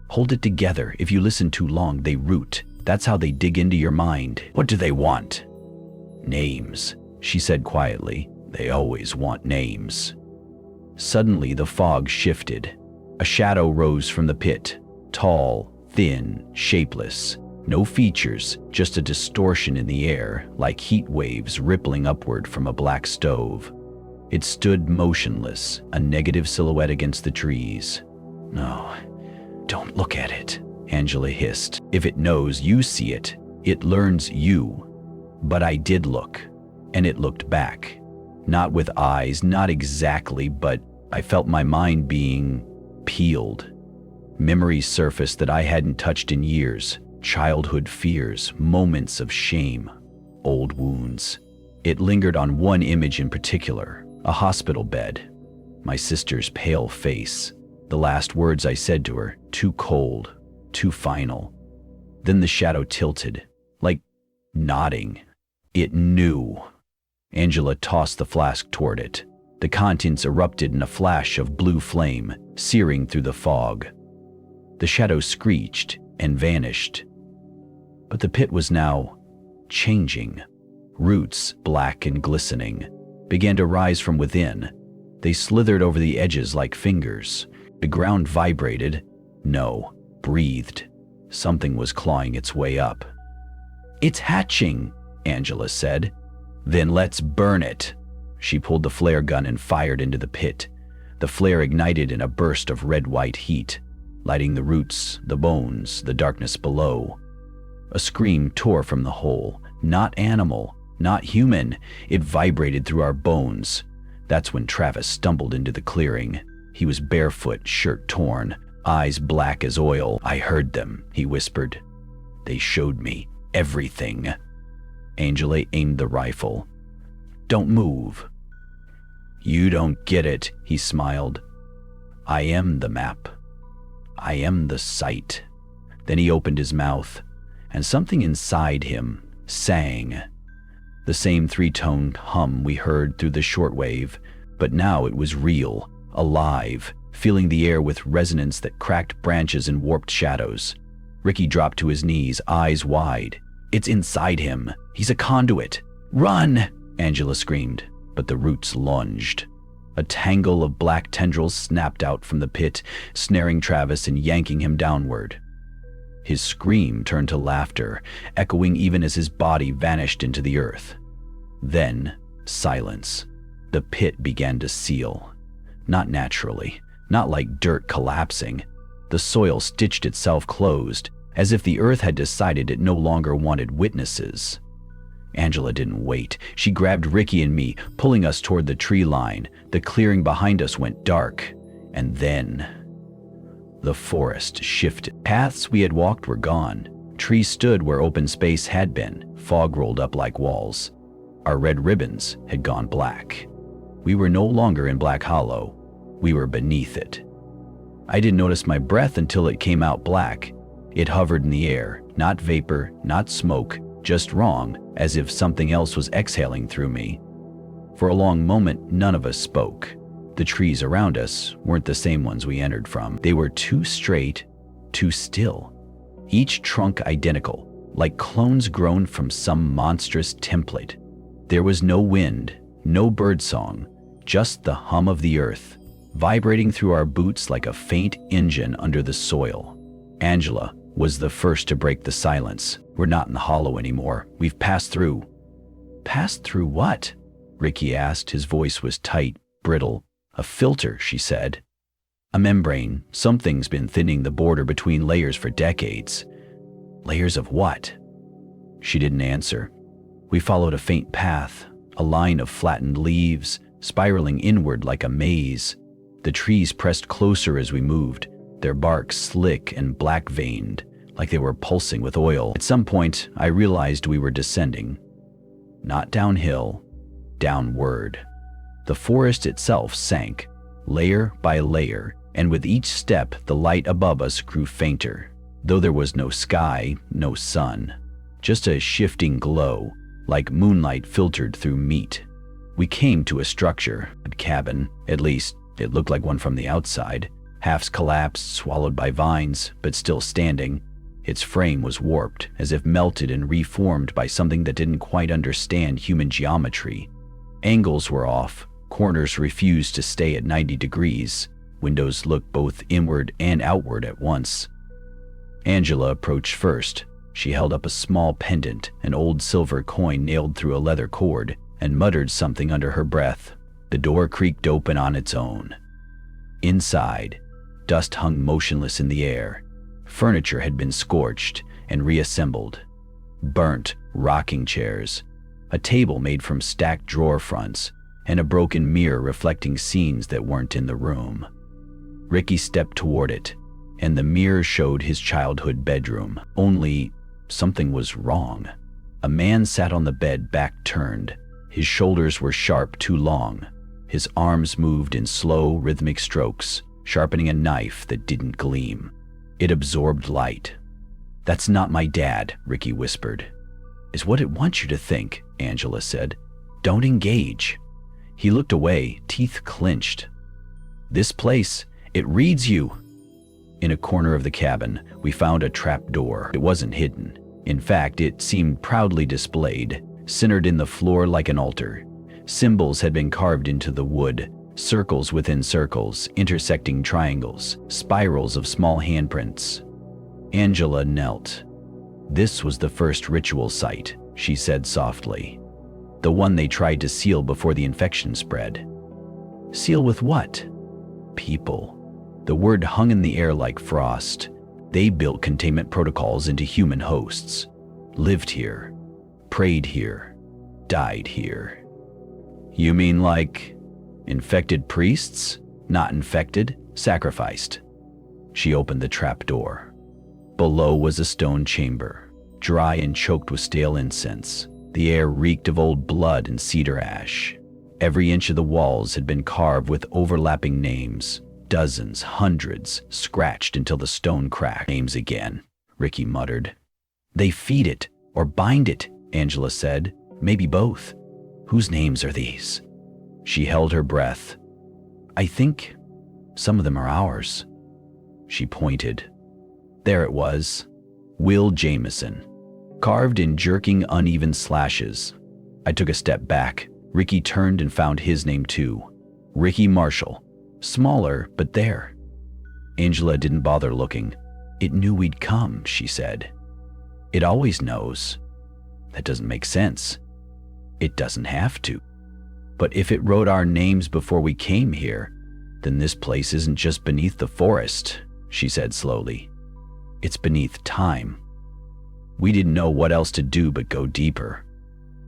A: Hold it together. If you listen too long, they root. That's how they dig into your mind. What do they want? Names, she said quietly. They always want names. Suddenly, the fog shifted. A shadow rose from the pit. Tall, thin, shapeless. No features, just a distortion in the air, like heat waves rippling upward from a black stove. It stood motionless, a negative silhouette against the trees. No, don't look at it, Angela hissed. If it knows you see it, it learns you. But I did look, and it looked back. Not with eyes, not exactly, but I felt my mind being peeled. Memories surfaced that I hadn't touched in years. Childhood fears, moments of shame, old wounds. It lingered on one image in particular, a hospital bed. My sister's pale face. The last words I said to her, too cold, too final. Then the shadow tilted, like nodding. It knew. Angela tossed the flask toward it. The contents erupted in a flash of blue flame, searing through the fog. The shadow screeched and vanished. But the pit was now changing. Roots, black and glistening, began to rise from within. They slithered over the edges like fingers. The ground vibrated. No, breathed. Something was clawing its way up. It's hatching, Angela said. Then let's burn it. She pulled the flare gun and fired into the pit. The flare ignited in a burst of red-white heat, lighting the roots, the bones, the darkness below. A scream tore from the hole. Not animal, not human. It vibrated through our bones. That's when Travis stumbled into the clearing. He was barefoot, shirt torn, eyes black as oil. I heard them, he whispered. They showed me everything. Angela aimed the rifle. Don't move." "You don't get it," he smiled. "I am the map. I am the site." Then he opened his mouth, and something inside him sang. The same three-toned hum we heard through the shortwave, but now it was real, alive, filling the air with resonance that cracked branches and warped shadows. Ricky dropped to his knees, eyes wide. "It's inside him. He's a conduit. Run!" Angela screamed, but the roots lunged. A tangle of black tendrils snapped out from the pit, snaring Travis and yanking him downward. His scream turned to laughter, echoing even as his body vanished into the earth. Then, silence. The pit began to seal. Not naturally, not like dirt collapsing. The soil stitched itself closed, as if the earth had decided it no longer wanted witnesses. Angela didn't wait. She grabbed Ricky and me, pulling us toward the tree line. The clearing behind us went dark, and then the forest shifted. Paths we had walked were gone. Trees stood where open space had been. Fog rolled up like walls. Our red ribbons had gone black. We were no longer in Black Hollow. We were beneath it. I didn't notice my breath until it came out black. It hovered in the air, not vapor, not smoke, just wrong, as if something else was exhaling through me. For a long moment, none of us spoke. The trees around us weren't the same ones we entered from. They were too straight, too still. Each trunk identical, like clones grown from some monstrous template. There was no wind, no birdsong, just the hum of the earth, vibrating through our boots like a faint engine under the soil. Angela was the first to break the silence. "We're not in the hollow anymore. We've passed through." "Passed through what?" Ricky asked. His voice was tight, brittle. "A filter," she said. "A membrane. Something's been thinning the border between layers for decades." "Layers of what?" She didn't answer. We followed a faint path, a line of flattened leaves, spiraling inward like a maze. The trees pressed closer as we moved, their bark slick and black-veined, like they were pulsing with oil. At some point, I realized we were descending. Not downhill, downward. The forest itself sank, layer by layer, and with each step, the light above us grew fainter. Though there was no sky, no sun, just a shifting glow, like moonlight filtered through meat. We came to a structure, a cabin, at least it looked like one from the outside, half collapsed, swallowed by vines, but still standing. Its frame was warped, as if melted and reformed by something that didn't quite understand human geometry. Angles were off, corners refused to stay at 90 degrees, windows looked both inward and outward at once. Angela approached first. She held up a small pendant, an old silver coin nailed through a leather cord, and muttered something under her breath. The door creaked open on its own. Inside, dust hung motionless in the air. Furniture had been scorched and reassembled. Burnt rocking chairs, a table made from stacked drawer fronts, and a broken mirror reflecting scenes that weren't in the room. Ricky stepped toward it, and the mirror showed his childhood bedroom. Only something was wrong. A man sat on the bed, back turned. His shoulders were sharp, too long. His arms moved in slow, rhythmic strokes, sharpening a knife that didn't gleam. It absorbed light. "That's not my dad," Ricky whispered. "Is what it wants you to think," Angela said. "Don't engage." He looked away, teeth clenched. "This place, it reads you." In a corner of the cabin, we found a trap door. It wasn't hidden. In fact, it seemed proudly displayed, centered in the floor like an altar. Symbols had been carved into the wood, circles within circles, intersecting triangles, spirals of small handprints. Angela knelt. "This was the first ritual site," she said softly. "The one they tried to seal before the infection spread." "Seal with what?" "People." The word hung in the air like frost. They built containment protocols into human hosts. Lived here. Prayed here. Died here. "You mean like infected priests? Not infected, sacrificed." She opened the trap door. Below was a stone chamber, dry and choked with stale incense. The air reeked of old blood and cedar ash. Every inch of the walls had been carved with overlapping names, dozens, hundreds, scratched until the stone cracked. Names again, Ricky muttered. They feed it, or bind it, Angela said. Maybe both. Whose names are these? She held her breath. I think some of them are ours. She pointed. There it was. Will Jameson, carved in jerking, uneven slashes. I took a step back. Ricky turned and found his name too. Ricky Marshall. Smaller, but there. Angela didn't bother looking. It knew we'd come, she said. It always knows. That doesn't make sense. It doesn't have to. But if it wrote our names before we came here, then this place isn't just beneath the forest, she said slowly. It's beneath time. We didn't know what else to do but go deeper.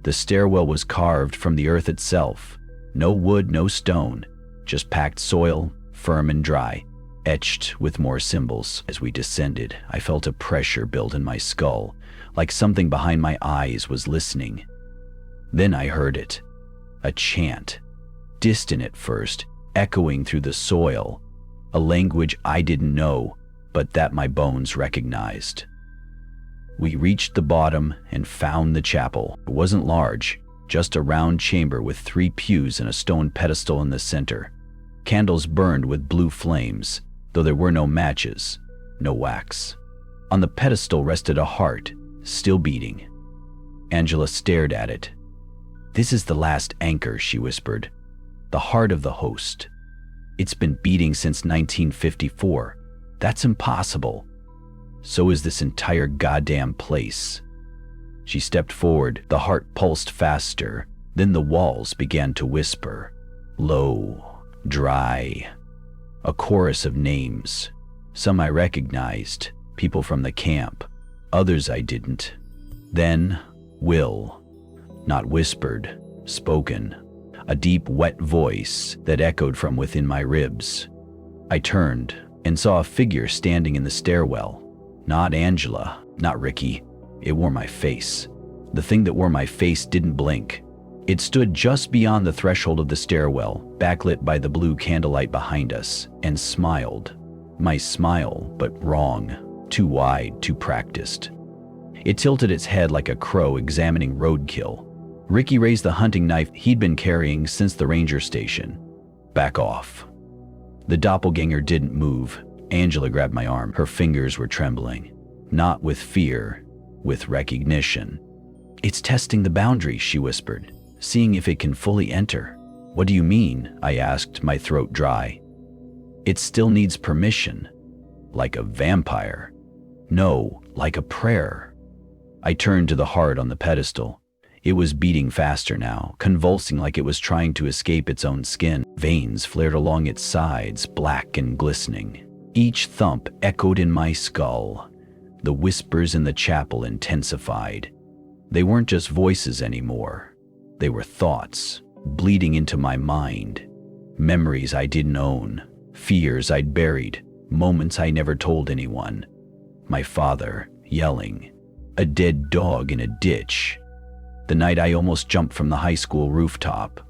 A: The stairwell was carved from the earth itself. No wood, no stone, just packed soil, firm and dry, etched with more symbols. As we descended, I felt a pressure build in my skull, like something behind my eyes was listening. Then I heard it. A chant, distant at first, echoing through the soil, a language I didn't know, but that my bones recognized. We reached the bottom and found the chapel. It wasn't large, just a round chamber with 3 pews and a stone pedestal in the center. Candles burned with blue flames, though there were no matches, no wax. On the pedestal rested a heart, still beating. Angela stared at it. This is the last anchor, she whispered. The heart of the host. It's been beating since 1954. That's impossible. So is this entire goddamn place. She stepped forward. The heart pulsed faster. Then the walls began to whisper. Low, dry. A chorus of names. Some I recognized, people from the camp. Others I didn't. Then, Will. Not whispered, spoken. A deep, wet voice that echoed from within my ribs. I turned and saw a figure standing in the stairwell. Not Angela, not Ricky. It wore my face. The thing that wore my face didn't blink. It stood just beyond the threshold of the stairwell, backlit by the blue candlelight behind us, and smiled. My smile, but wrong. Too wide, too practiced. It tilted its head like a crow examining roadkill. Ricky raised the hunting knife he'd been carrying since the ranger station. Back off. The doppelganger didn't move. Angela grabbed my arm. Her fingers were trembling. Not with fear, with recognition. It's testing the boundary, she whispered, seeing if it can fully enter. What do you mean? I asked, my throat dry. It still needs permission. Like a vampire. No, like a prayer. I turned to the heart on the pedestal. It was beating faster now, convulsing like it was trying to escape its own skin. Veins flared along its sides, black and glistening. Each thump echoed in my skull. The whispers in the chapel intensified. They weren't just voices anymore. They were thoughts, bleeding into my mind. Memories I didn't own, fears I'd buried, moments I never told anyone. My father, yelling. A dead dog in a ditch. The night I almost jumped from the high school rooftop.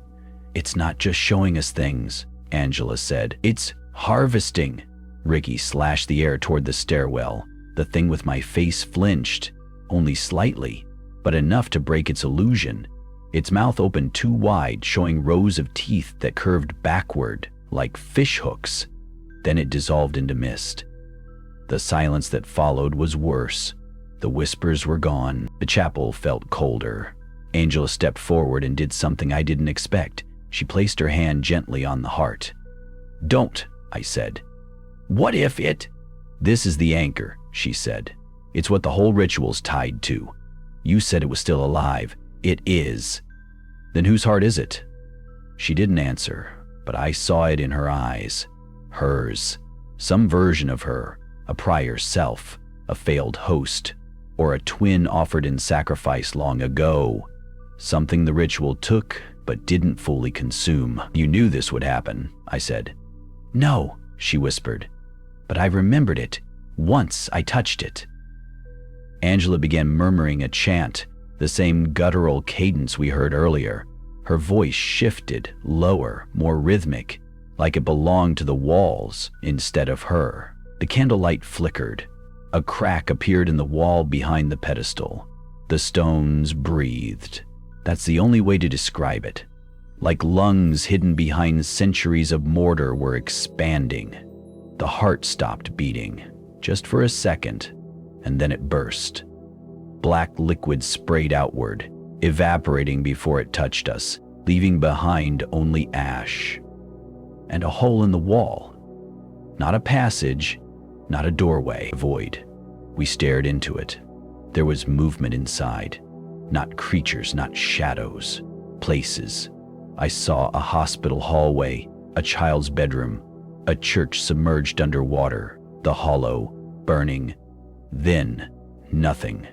A: It's not just showing us things, Angela said. It's harvesting. Ricky slashed the air toward the stairwell. The thing with my face flinched, only slightly, but enough to break its illusion. Its mouth opened too wide, showing rows of teeth that curved backward, like fish hooks. Then it dissolved into mist. The silence that followed was worse. The whispers were gone. The chapel felt colder. Angela stepped forward and did something I didn't expect. She placed her hand gently on the heart. Don't, I said. What if it? This is the anchor, she said. It's what the whole ritual's tied to. You said it was still alive. It is. Then whose heart is it? She didn't answer, but I saw it in her eyes. Hers. Some version of her. A prior self. A failed host. Or a twin offered in sacrifice long ago. Something the ritual took, but didn't fully consume. You knew this would happen, I said. No, she whispered. But I remembered it. Once I touched it. Angela began murmuring a chant, The same guttural cadence we heard earlier. Her voice shifted, lower, more rhythmic, like it belonged to the walls instead of her. The candlelight flickered. A crack appeared in the wall behind the pedestal. The stones breathed. That's the only way to describe it. Like lungs hidden behind centuries of mortar were expanding. The heart stopped beating, just for a second, and then it burst. Black liquid sprayed outward, evaporating before it touched us, leaving behind only ash. And a hole in the wall. Not a passage, not a doorway, a void. We stared into it. There was movement inside. Not creatures, not shadows. Places. I saw a hospital hallway, a child's bedroom, a church submerged underwater, the hollow, burning. Then, nothing.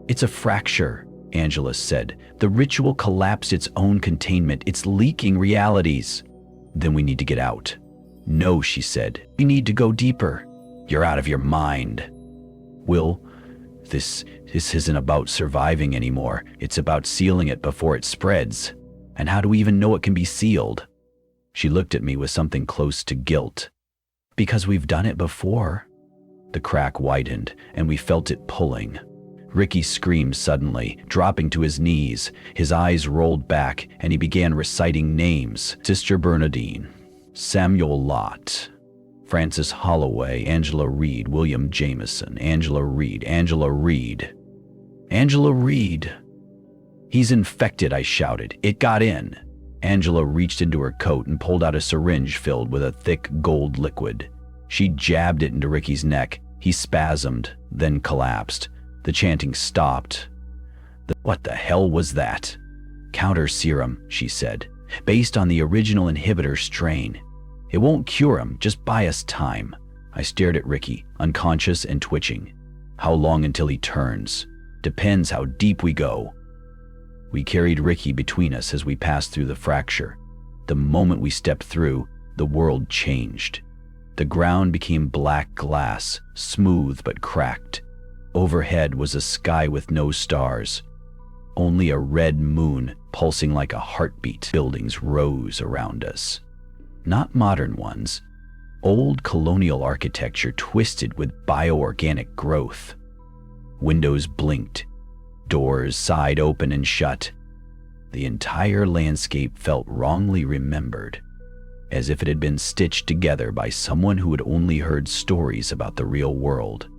A: It's a fracture, Angela said. The ritual collapsed its own containment. It's leaking realities. Then we need to get out. No, she said. We need to go deeper. You're out of your mind. Will, this isn't about surviving anymore. It's about sealing it before it spreads. And how do we even know it can be sealed? She looked at me with something close to guilt. Because we've done it before. The crack widened, and we felt it pulling. Ricky screamed suddenly, dropping to his knees. His eyes rolled back, and he began reciting names. Sister Bernadine, Samuel Lott, Francis Holloway, Angela Reed, William Jameson, Angela Reed, Angela Reed. Angela Reed. He's infected, I shouted. It got in. Angela reached into her coat and pulled out a syringe filled with a thick gold liquid. She jabbed it into Ricky's neck. He spasmed, then collapsed. The chanting stopped. What the hell was that? Counter serum, she said, based on the original inhibitor strain. It won't cure him, just buy us time. I stared at Ricky, unconscious and twitching. How long until he turns? Depends how deep we go. We carried Ricky between us as we passed through the fracture. The moment we stepped through, the world changed. The ground became black glass, smooth but cracked. Overhead was a sky with no stars. Only a red moon pulsing like a heartbeat. Buildings rose around us. Not modern ones. Old colonial architecture twisted with bioorganic growth. Windows blinked. Doors sighed open and shut. The entire landscape felt wrongly remembered, as if it had been stitched together by someone who had only heard stories about the real world.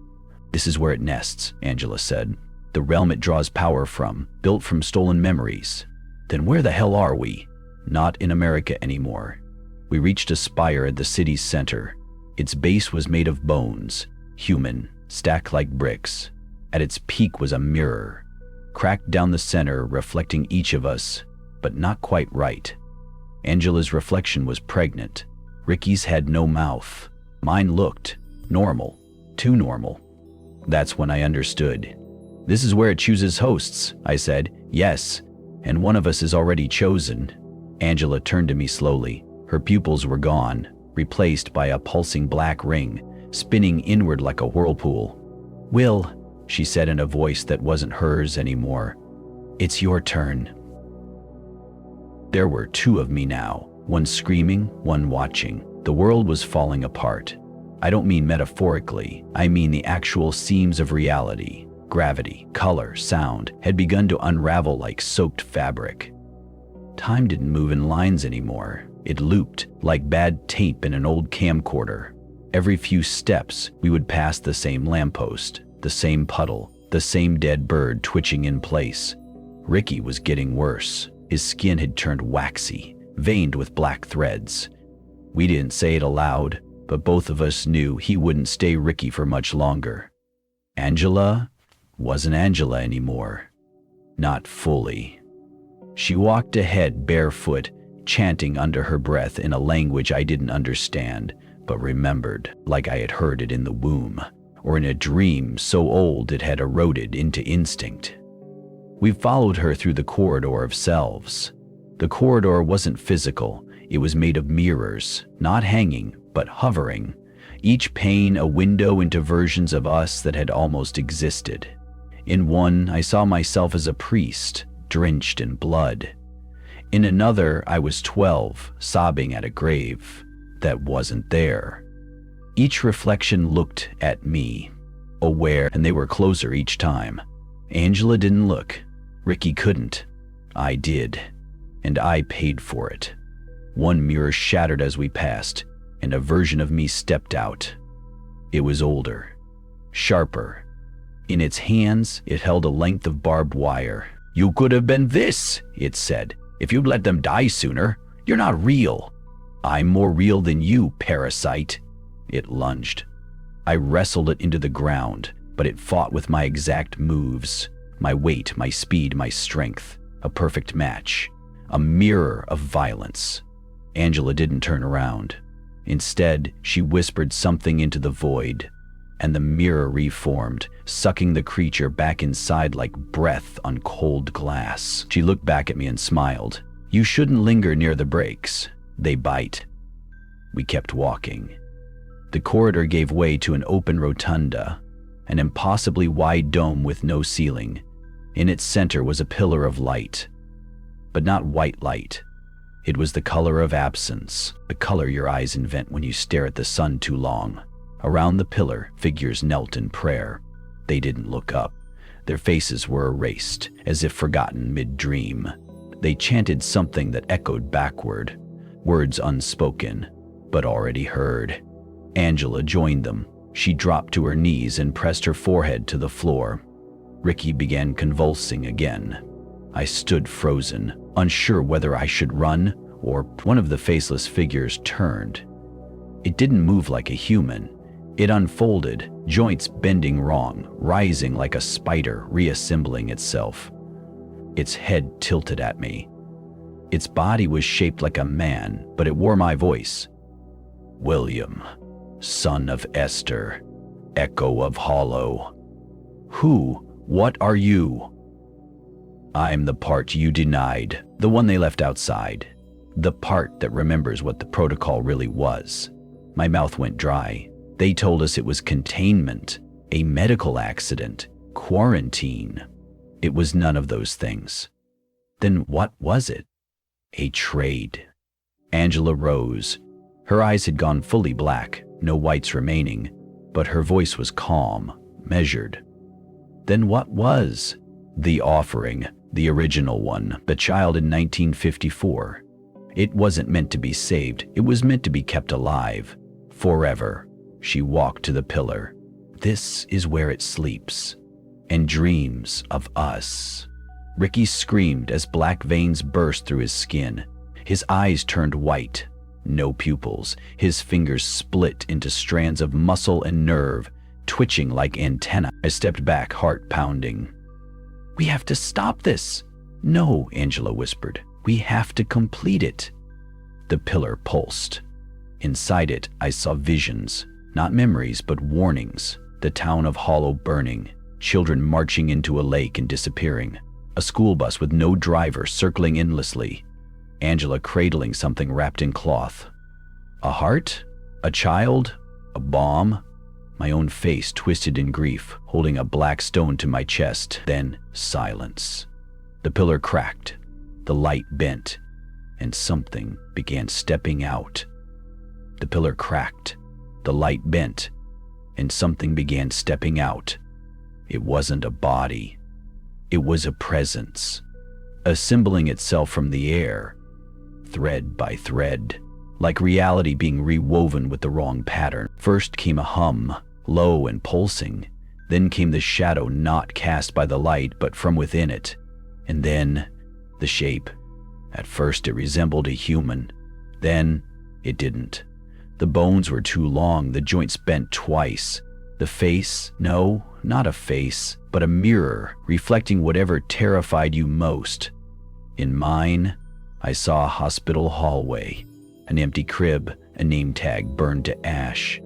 A: This is where it nests, Angela said. The realm it draws power from, built from stolen memories. Then where the hell are we? Not in America anymore. We reached a spire at the city's center. Its base was made of bones, human, stacked like bricks. At its peak was a mirror, cracked down the center, reflecting each of us, but not quite right. Angela's reflection was pregnant. Ricky's had no mouth. Mine looked normal, too normal. That's when I understood. This is where it chooses hosts, I said. Yes, and one of us is already chosen. Angela turned to me slowly. Her pupils were gone, replaced by a pulsing black ring, spinning inward like a whirlpool. Will, she said in a voice that wasn't hers anymore, it's your turn. There were two of me now, one screaming, one watching. The world was falling apart. I don't mean metaphorically, I mean the actual seams of reality. Gravity, color, sound had begun to unravel like soaked fabric. Time didn't move in lines anymore. It looped like bad tape in an old camcorder. Every few steps, we would pass the same lamppost, the same puddle, the same dead bird twitching in place. Ricky was getting worse. His skin had turned waxy, veined with black threads. We didn't say it aloud, but both of us knew he wouldn't stay Ricky for much longer. Angela wasn't Angela anymore. Not fully. She walked ahead barefoot, chanting under her breath in a language I didn't understand, but remembered like I had heard it in the womb, or in a dream so old it had eroded into instinct. We followed her through the corridor of selves. The corridor wasn't physical, it was made of mirrors, not hanging, but hovering, each pane a window into versions of us that had almost existed. In one, I saw myself as a priest, drenched in blood. In another, I was 12, sobbing at a grave that wasn't there. Each reflection looked at me, aware, and they were closer each time. Angela didn't look. Ricky couldn't. I did, and I paid for it. One mirror shattered as we passed, and a version of me stepped out. It was older, sharper. In its hands, it held a length of barbed wire. "You could have been this," it said, "if you'd let them die sooner. You're not real." "I'm more real than you, parasite." It lunged. I wrestled it into the ground, but it fought with my exact moves. My weight, my speed, my strength. A perfect match. A mirror of violence. Angela didn't turn around. Instead, she whispered something into the void, and the mirror reformed, sucking the creature back inside like breath on cold glass. She looked back at me and smiled. "You shouldn't linger near the brakes. They bite." We kept walking. The corridor gave way to an open rotunda, an impossibly wide dome with no ceiling. In its center was a pillar of light, but not white light. It was the color of absence, the color your eyes invent when you stare at the sun too long. Around the pillar, figures knelt in prayer. They didn't look up. Their faces were erased, as if forgotten mid-dream. They chanted something that echoed backward, words unspoken, but already heard. Angela joined them. She dropped to her knees and pressed her forehead to the floor. Ricky began convulsing again. I stood frozen, unsure whether I should run, or one of the faceless figures turned. It didn't move like a human. It unfolded, joints bending wrong, rising like a spider reassembling itself. Its head tilted at me. Its body was shaped like a man, but it wore my voice. "William, son of Esther, echo of Hollow. What are you?" "I'm the part you denied, the one they left outside. The part that remembers what the protocol really was." My mouth went dry. They told us it was containment, a medical accident, quarantine. It was none of those things. Then what was it? A trade. Angela rose. Her eyes had gone fully black, no whites remaining, but her voice was calm, measured. Then what was? The offering, the original one, the child in 1954. It wasn't meant to be saved, it was meant to be kept alive. Forever. She walked to the pillar. "This is where it sleeps, and dreams of us." Ricky screamed as black veins burst through his skin. His eyes turned white, no pupils. His fingers split into strands of muscle and nerve, twitching like antennae. I stepped back, heart pounding. "We have to stop this." "No," Angela whispered. "We have to complete it." The pillar pulsed. Inside it, I saw visions, not memories, but warnings. The town of Hollow burning, children marching into a lake and disappearing, a school bus with no driver circling endlessly, Angela cradling something wrapped in cloth. A heart? A child? A bomb? My own face twisted in grief, holding a black stone to my chest. Then silence. The pillar cracked, the light bent, and something began stepping out. The pillar cracked, the light bent, and something began stepping out. It wasn't a body. It was a presence, assembling itself from the air, thread by thread, like reality being rewoven with the wrong pattern. First came a hum, low and pulsing. Then came the shadow not cast by the light, but from within it. And then the shape. At first it resembled a human. Then it didn't. The bones were too long, the joints bent twice. The face, no, not a face, but a mirror reflecting whatever terrified you most. In mine, I saw a hospital hallway, an empty crib, a name tag burned to ash.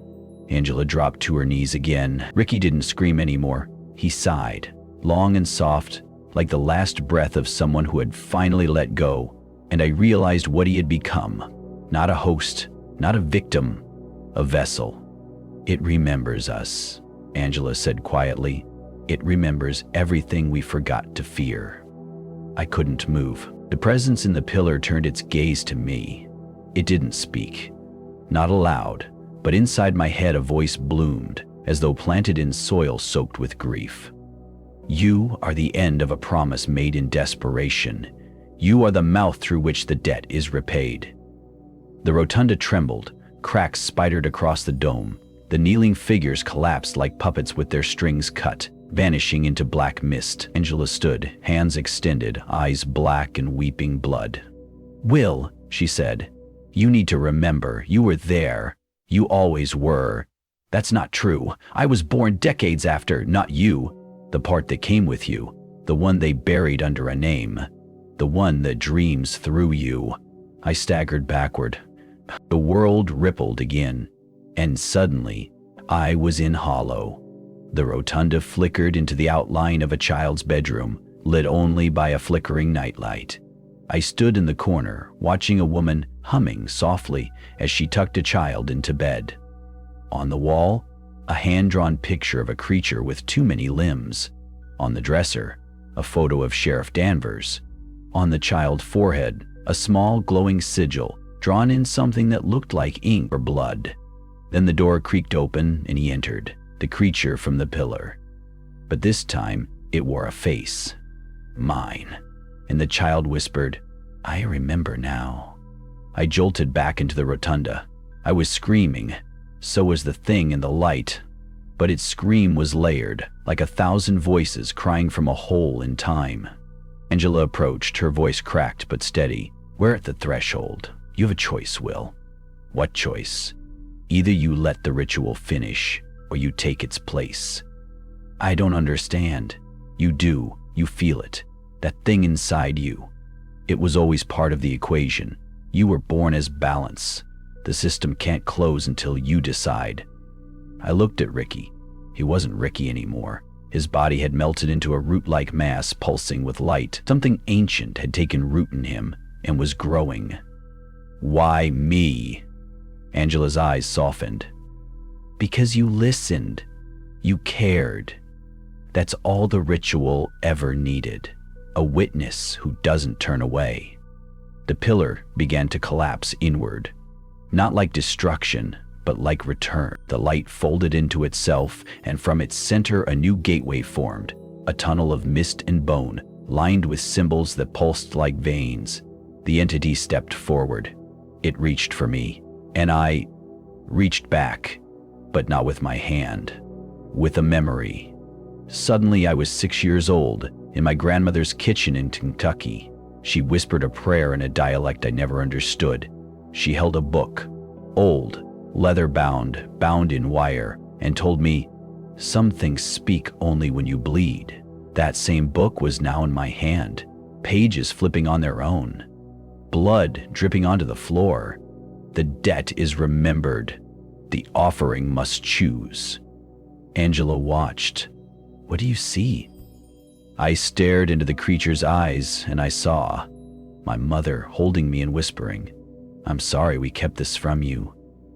A: Angela dropped to her knees again. Ricky didn't scream anymore. He sighed, long and soft, like the last breath of someone who had finally let go, and I realized what he had become. Not a host, not a victim, a vessel. "It remembers us," Angela said quietly. It remembers everything we forgot to fear. I couldn't move. The presence in the pillar turned its gaze to me. It didn't speak. Not aloud, but inside my head a voice bloomed, as though planted in soil soaked with grief. You are the end of a promise made in desperation. You are the mouth through which the debt is repaid. The rotunda trembled, cracks spidered across the dome. The kneeling figures collapsed like puppets with their strings cut, vanishing into black mist. Angela stood, hands extended, eyes black and weeping blood. "Will," she said, "you need to remember, you were there. You always were. That's not true. I was born decades after, not you. The part that came with you, the one they buried under a name, the one that dreams through you." I staggered backward. The world rippled again, and suddenly I was in Hollow. The rotunda flickered into the outline of a child's bedroom, lit only by a flickering nightlight. I stood in the corner, watching a woman humming softly as she tucked a child into bed. On the wall, a hand-drawn picture of a creature with too many limbs. On the dresser, a photo of Sheriff Danvers. On the child's forehead, a small glowing sigil drawn in something that looked like ink or blood. Then the door creaked open and he entered, the creature from the pillar. But this time, it wore a face. Mine. And the child whispered, "I remember now." I jolted back into the rotunda. I was screaming. So was the thing in the light. But its scream was layered, like 1,000 voices crying from a hole in time. Angela approached, her voice cracked but steady. "We're at the threshold. You have a choice, Will." "What choice?" "Either you let the ritual finish, or you take its place." "I don't understand." "You do. You feel it. That thing inside you. It was always part of the equation. You were born as balance. The system can't close until you decide." I looked at Ricky. He wasn't Ricky anymore. His body had melted into a root-like mass pulsing with light. Something ancient had taken root in him and was growing. "Why me?" Angela's eyes softened. "Because you listened. You cared. That's all the ritual ever needed. A witness who doesn't turn away." The pillar began to collapse inward. Not like destruction, but like return. The light folded into itself, and from its center a new gateway formed, a tunnel of mist and bone, lined with symbols that pulsed like veins. The entity stepped forward. It reached for me, and I reached back, but not with my hand, with a memory. Suddenly I was 6 years old, in my grandmother's kitchen in Kentucky. She whispered a prayer in a dialect I never understood. She held a book, old, leather-bound, bound in wire, and told me, "Some things speak only when you bleed." That same book was now in my hand, pages flipping on their own, blood dripping onto the floor. The debt is remembered. The offering must choose. Angela watched. "What do you see?" I stared into the creature's eyes, and I saw my mother holding me and whispering, "I'm sorry we kept this from you."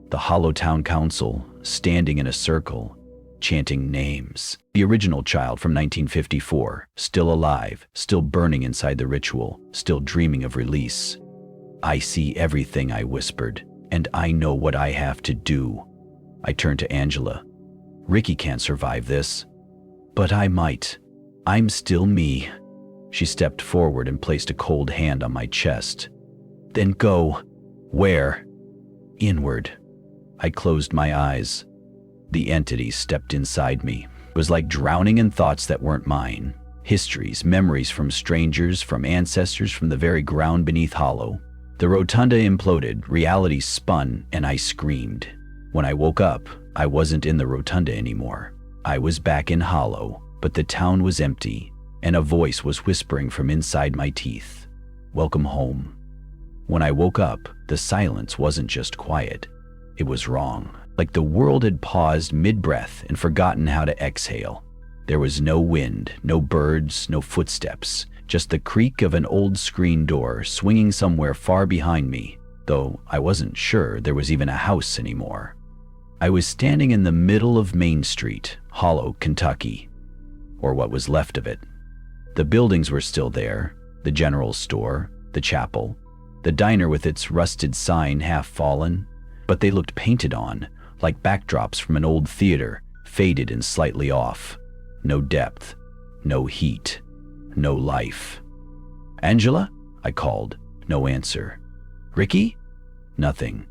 A: The Hollow Town Council, standing in a circle, chanting names. The original child from 1954, still alive, still burning inside the ritual, still dreaming of release. "I see everything," I whispered, "and I know what I have to do." I turned to Angela. "Ricky can't survive this." "But I might. I'm still me." She stepped forward and placed a cold hand on my chest. "Then go." "Where?" "Inward." I closed my eyes. The entity stepped inside me. It was like drowning in thoughts that weren't mine. Histories, memories from strangers, from ancestors, from the very ground beneath Hollow. The rotunda imploded, reality spun, and I screamed. When I woke up, I wasn't in the rotunda anymore. I was back in Hollow, but the town was empty, and a voice was whispering from inside my teeth, "Welcome home." When I woke up, the silence wasn't just quiet. It was wrong. Like the world had paused mid-breath and forgotten how to exhale. There was no wind, no birds, no footsteps, just the creak of an old screen door swinging somewhere far behind me, though I wasn't sure there was even a house anymore. I was standing in the middle of Main Street, Hollow, Kentucky. or what was left of it. The buildings were still there, the general store, the chapel, the diner with its rusted sign half fallen, but they looked painted on, like backdrops from an old theater, faded and slightly off. No depth, no heat, no life. "Angela?" I called. No answer. "Ricky?" Nothing.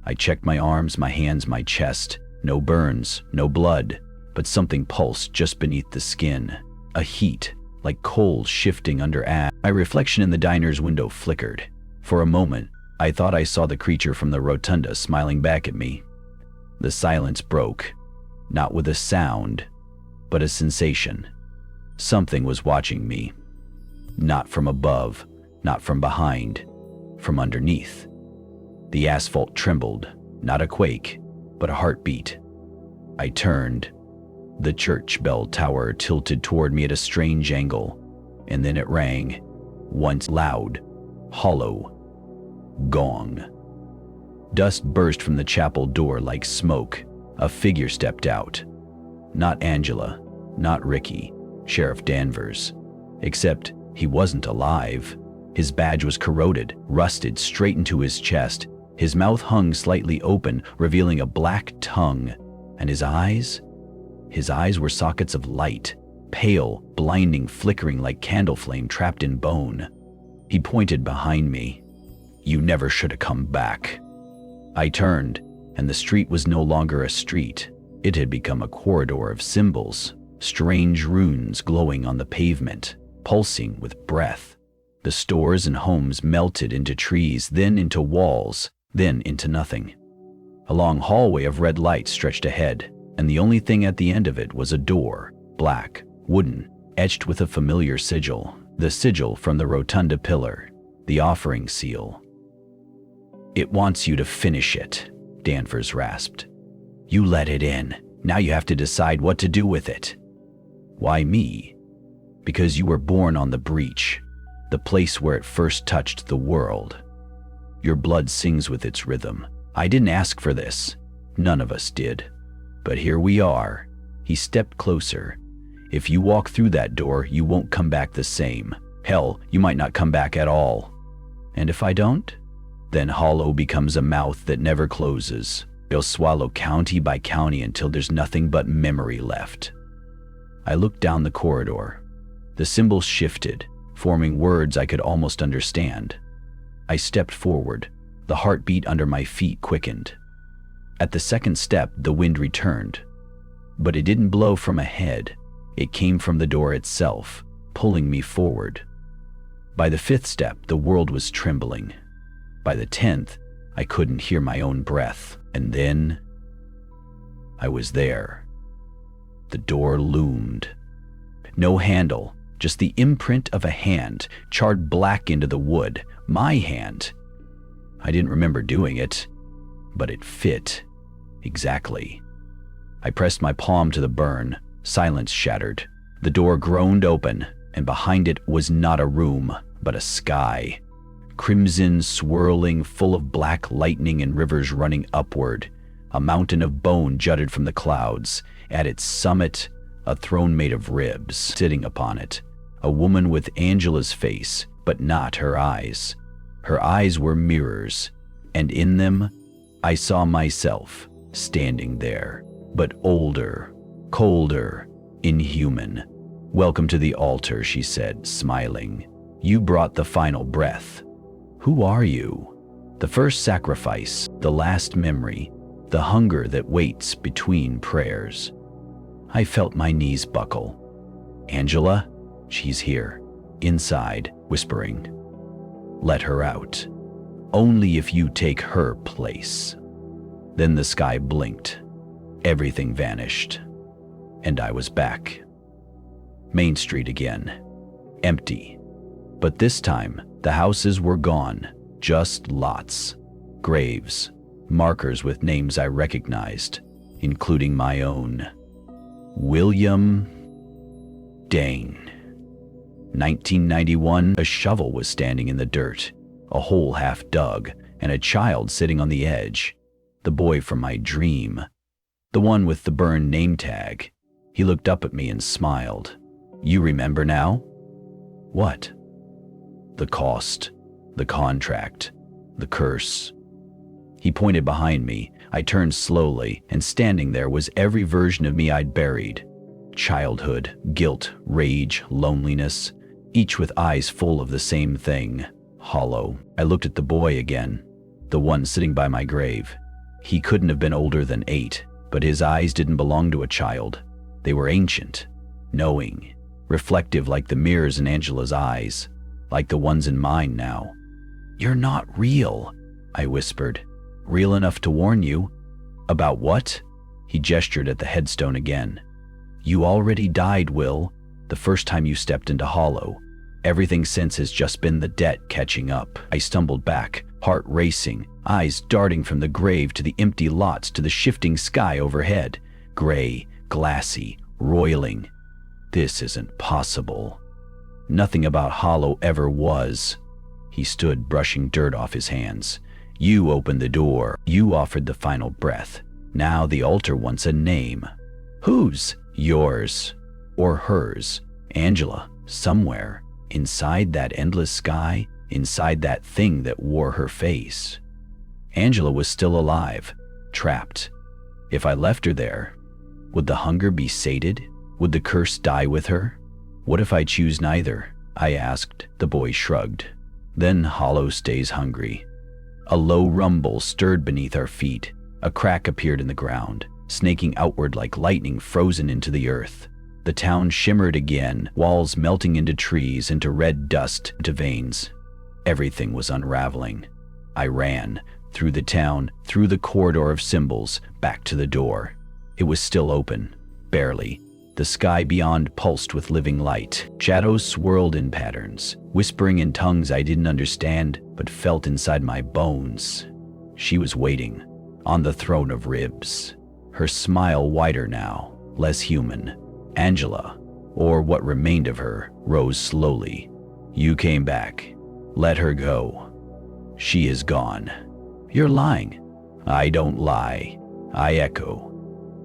A: I checked my arms, my hands, my chest. No burns, no blood, but something pulsed just beneath the skin. A heat, like coals shifting under ash. My reflection in the diner's window flickered. For a moment, I thought I saw the creature from the rotunda smiling back at me. The silence broke, not with a sound, but a sensation. Something was watching me. Not from above, not from behind, from underneath. The asphalt trembled, not a quake, but a heartbeat. I turned. The church bell tower tilted toward me at a strange angle, and then it rang, once loud, hollow, gong. Dust burst from the chapel door like smoke. A figure stepped out. Not Angela, not Ricky, Sheriff Danvers. Except he wasn't alive. His badge was corroded, rusted straight into his chest. His mouth hung slightly open, revealing a black tongue. And his eyes? His eyes were sockets of light, pale, blinding, flickering like candle flame trapped in bone. He pointed behind me. "You never should have come back." I turned, and the street was no longer a street. It had become a corridor of symbols, strange runes glowing on the pavement, pulsing with breath. The stores and homes melted into trees, then into walls, then into nothing. A long hallway of red light stretched ahead, and the only thing at the end of it was a door, black, wooden, etched with a familiar sigil, the sigil from the rotunda pillar, the offering seal. "It wants you to finish it," Danvers rasped. "You let it in. Now you have to decide what to do with it." "Why me?" "Because you were born on the breach, the place where it first touched the world. Your blood sings with its rhythm. I didn't ask for this. None of us did. But here we are." He stepped closer. "If you walk through that door, you won't come back the same. Hell, you might not come back at all. And if I don't? Then Hollow becomes a mouth that never closes. It'll swallow county by county until there's nothing but memory left." I looked down the corridor. The symbols shifted, forming words I could almost understand. I stepped forward. The heartbeat under my feet quickened. At the second step, the wind returned. But it didn't blow from ahead. It came from the door itself, pulling me forward. By the fifth step, the world was trembling. By the 10th, I couldn't hear my own breath. And then I was there. The door loomed. No handle, just the imprint of a hand, charred black into the wood. My hand. I didn't remember doing it, but it fit. Exactly. I pressed my palm to the burn. Silence shattered. The door groaned open, and behind it was not a room, but a sky. Crimson, swirling, full of black lightning and rivers running upward. A mountain of bone jutted from the clouds. At its summit, a throne made of ribs. Sitting upon it, a woman with Angela's face, but not her eyes. Her eyes were mirrors, and in them, I saw myself standing there, but older, colder, inhuman. "Welcome to the altar," she said, smiling. "You brought the final breath. Who are you? The first sacrifice, the last memory, the hunger that waits between prayers." I felt my knees buckle. "Angela? She's here." Inside, whispering. "Let her out. Only if you take her place." Then the sky blinked. Everything vanished. And I was back. Main Street again. Empty. But this time, the houses were gone. Just lots. Graves. Markers with names I recognized, including my own. William Dane. 1991, a shovel was standing in the dirt, a hole half dug, and a child sitting on the edge. The boy from my dream. The one with the burned name tag. He looked up at me and smiled. You remember now? What? The cost, the contract, the curse. He pointed behind me. I turned slowly, and standing there was every version of me I'd buried. Childhood, guilt, rage, loneliness, each with eyes full of the same thing, hollow. I looked at the boy again, the one sitting by my grave. He couldn't have been older than 8, but his eyes didn't belong to a child. They were ancient, knowing, reflective like the mirrors in Angela's eyes, like the ones in mine now. "You're not real," I whispered. "Real enough to warn you." "About what?" He gestured at the headstone again. "You already died, Will, the first time you stepped into Hollow. Everything since has just been the debt catching up." I stumbled back, heart racing, eyes darting from the grave to the empty lots to the shifting sky overhead. Gray, glassy, roiling. This isn't possible. Nothing about Hollow ever was. He stood, brushing dirt off his hands. "You opened the door. You offered the final breath. Now the altar wants a name." "Whose?" "Yours. Or hers. Angela, somewhere, inside that endless sky, inside that thing that wore her face." Angela was still alive, trapped. If I left her there, would the hunger be sated? Would the curse die with her? "What if I choose neither?" I asked. The boy shrugged. "Then Hollow stays hungry." A low rumble stirred beneath our feet. A crack appeared in the ground, snaking outward like lightning frozen into the earth. The town shimmered again, walls melting into trees, into red dust, into veins. Everything was unraveling. I ran, through the town, through the corridor of symbols, back to the door. It was still open, barely. The sky beyond pulsed with living light. Shadows swirled in patterns, whispering in tongues I didn't understand, but felt inside my bones. She was waiting, on the throne of ribs. Her smile wider now, less human. Angela, or what remained of her, rose slowly. "You came back. Let her go. She is gone." "You're lying." "I don't lie. I echo."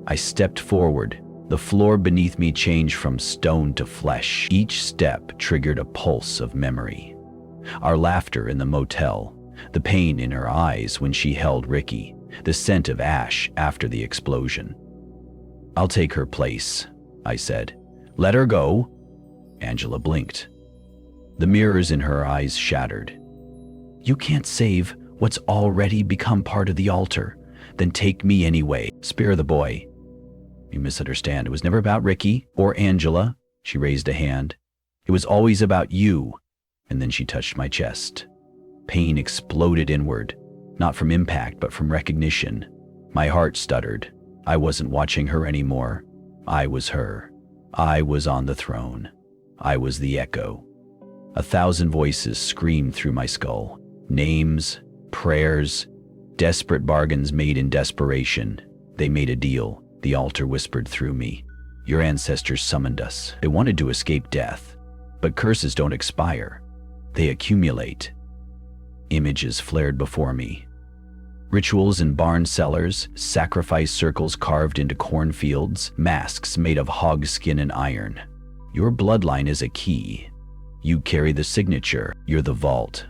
A: I stepped forward. The floor beneath me changed from stone to flesh. Each step triggered a pulse of memory. Our laughter in the motel, the pain in her eyes when she held Ricky, the scent of ash after the explosion. "I'll take her place," I said. "Let her go." Angela blinked. The mirrors in her eyes shattered. "You can't save what's already become part of the altar. Then take me anyway. Spare the boy." "You misunderstand. It was never about Ricky or Angela." She raised a hand. "It was always about you." And then she touched my chest. Pain exploded inward, not from impact, but from recognition. My heart stuttered. I wasn't watching her anymore. I was her. I was on the throne. I was the echo. 1,000 voices screamed through my skull. Names, prayers, desperate bargains made in desperation. They made a deal. The altar whispered through me. "Your ancestors summoned us. They wanted to escape death. But curses don't expire. They accumulate." Images flared before me. Rituals in barn cellars, sacrifice circles carved into cornfields, masks made of hog skin and iron. Your bloodline is a key. You carry the signature. You're the vault.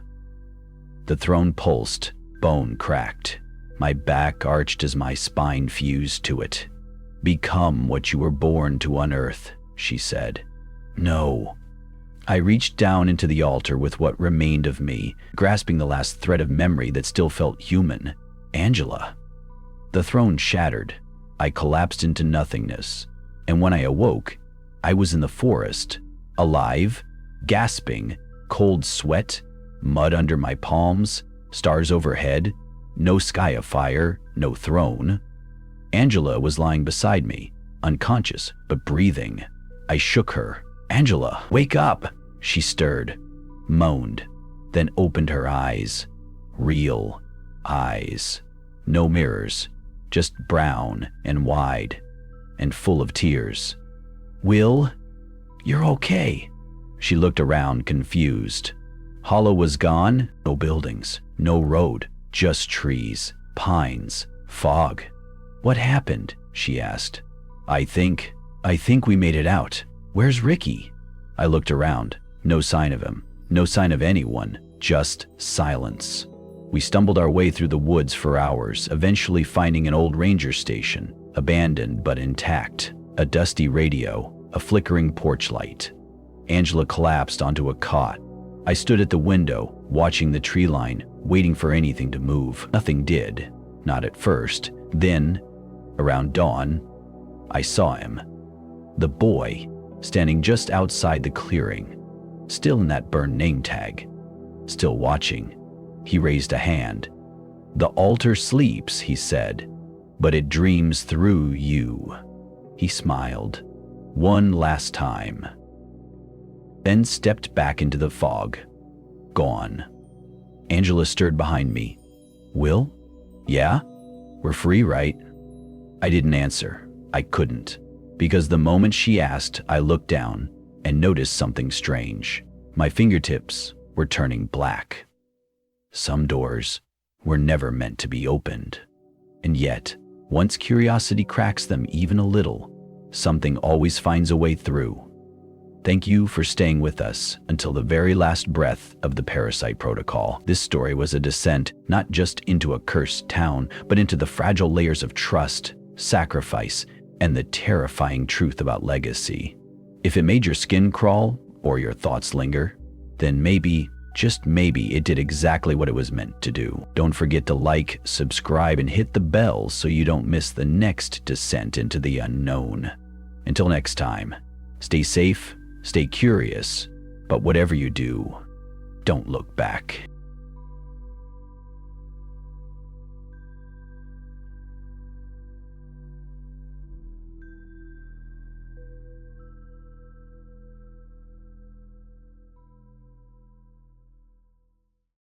A: The throne pulsed, bone cracked. My back arched as my spine fused to it. "Become what you were born to unearth," she said. "No." I reached down into the altar with what remained of me, grasping the last thread of memory that still felt human. Angela. The throne shattered. I collapsed into nothingness. And when I awoke, I was in the forest, alive, gasping, cold sweat, mud under my palms, stars overhead, no sky afire, no throne. Angela was lying beside me, unconscious but breathing. I shook her. "Angela, wake up!" She stirred, moaned, then opened her eyes. Real eyes. No mirrors, just brown and wide and full of tears. "Will, you're okay." She looked around, confused. Hollow was gone. No buildings, no road, just trees, pines, fog. "What happened?" she asked. I think we made it out. Where's Ricky?" I looked around. No sign of him. No sign of anyone. Just silence. We stumbled our way through the woods for hours, eventually finding an old ranger station, abandoned but intact. A dusty radio, a flickering porch light. Angela collapsed onto a cot. I stood at the window, watching the tree line, waiting for anything to move. Nothing did. Not at first. Then, around dawn, I saw him. The boy, standing just outside the clearing, still in that burned name tag, still watching. He raised a hand. "The altar sleeps," he said, "but it dreams through you." He smiled. One last time. Then stepped back into the fog. Gone. Angela stirred behind me. "Will? Yeah? We're free, right?" I didn't answer. I couldn't. Because the moment she asked, I looked down and noticed something strange. My fingertips were turning black. Some doors were never meant to be opened. And yet, once curiosity cracks them even a little, something always finds a way through. Thank you for staying with us until the very last breath of the Parasite Protocol. This story was a descent not just into a cursed town, but into the fragile layers of trust, sacrifice, and the terrifying truth about legacy. If it made your skin crawl or your thoughts linger, then maybe, just maybe, it did exactly what it was meant to do. Don't forget to like, subscribe, and hit the bell so you don't miss the next descent into the unknown. Until next time, stay safe, stay curious, but whatever you do, don't look back.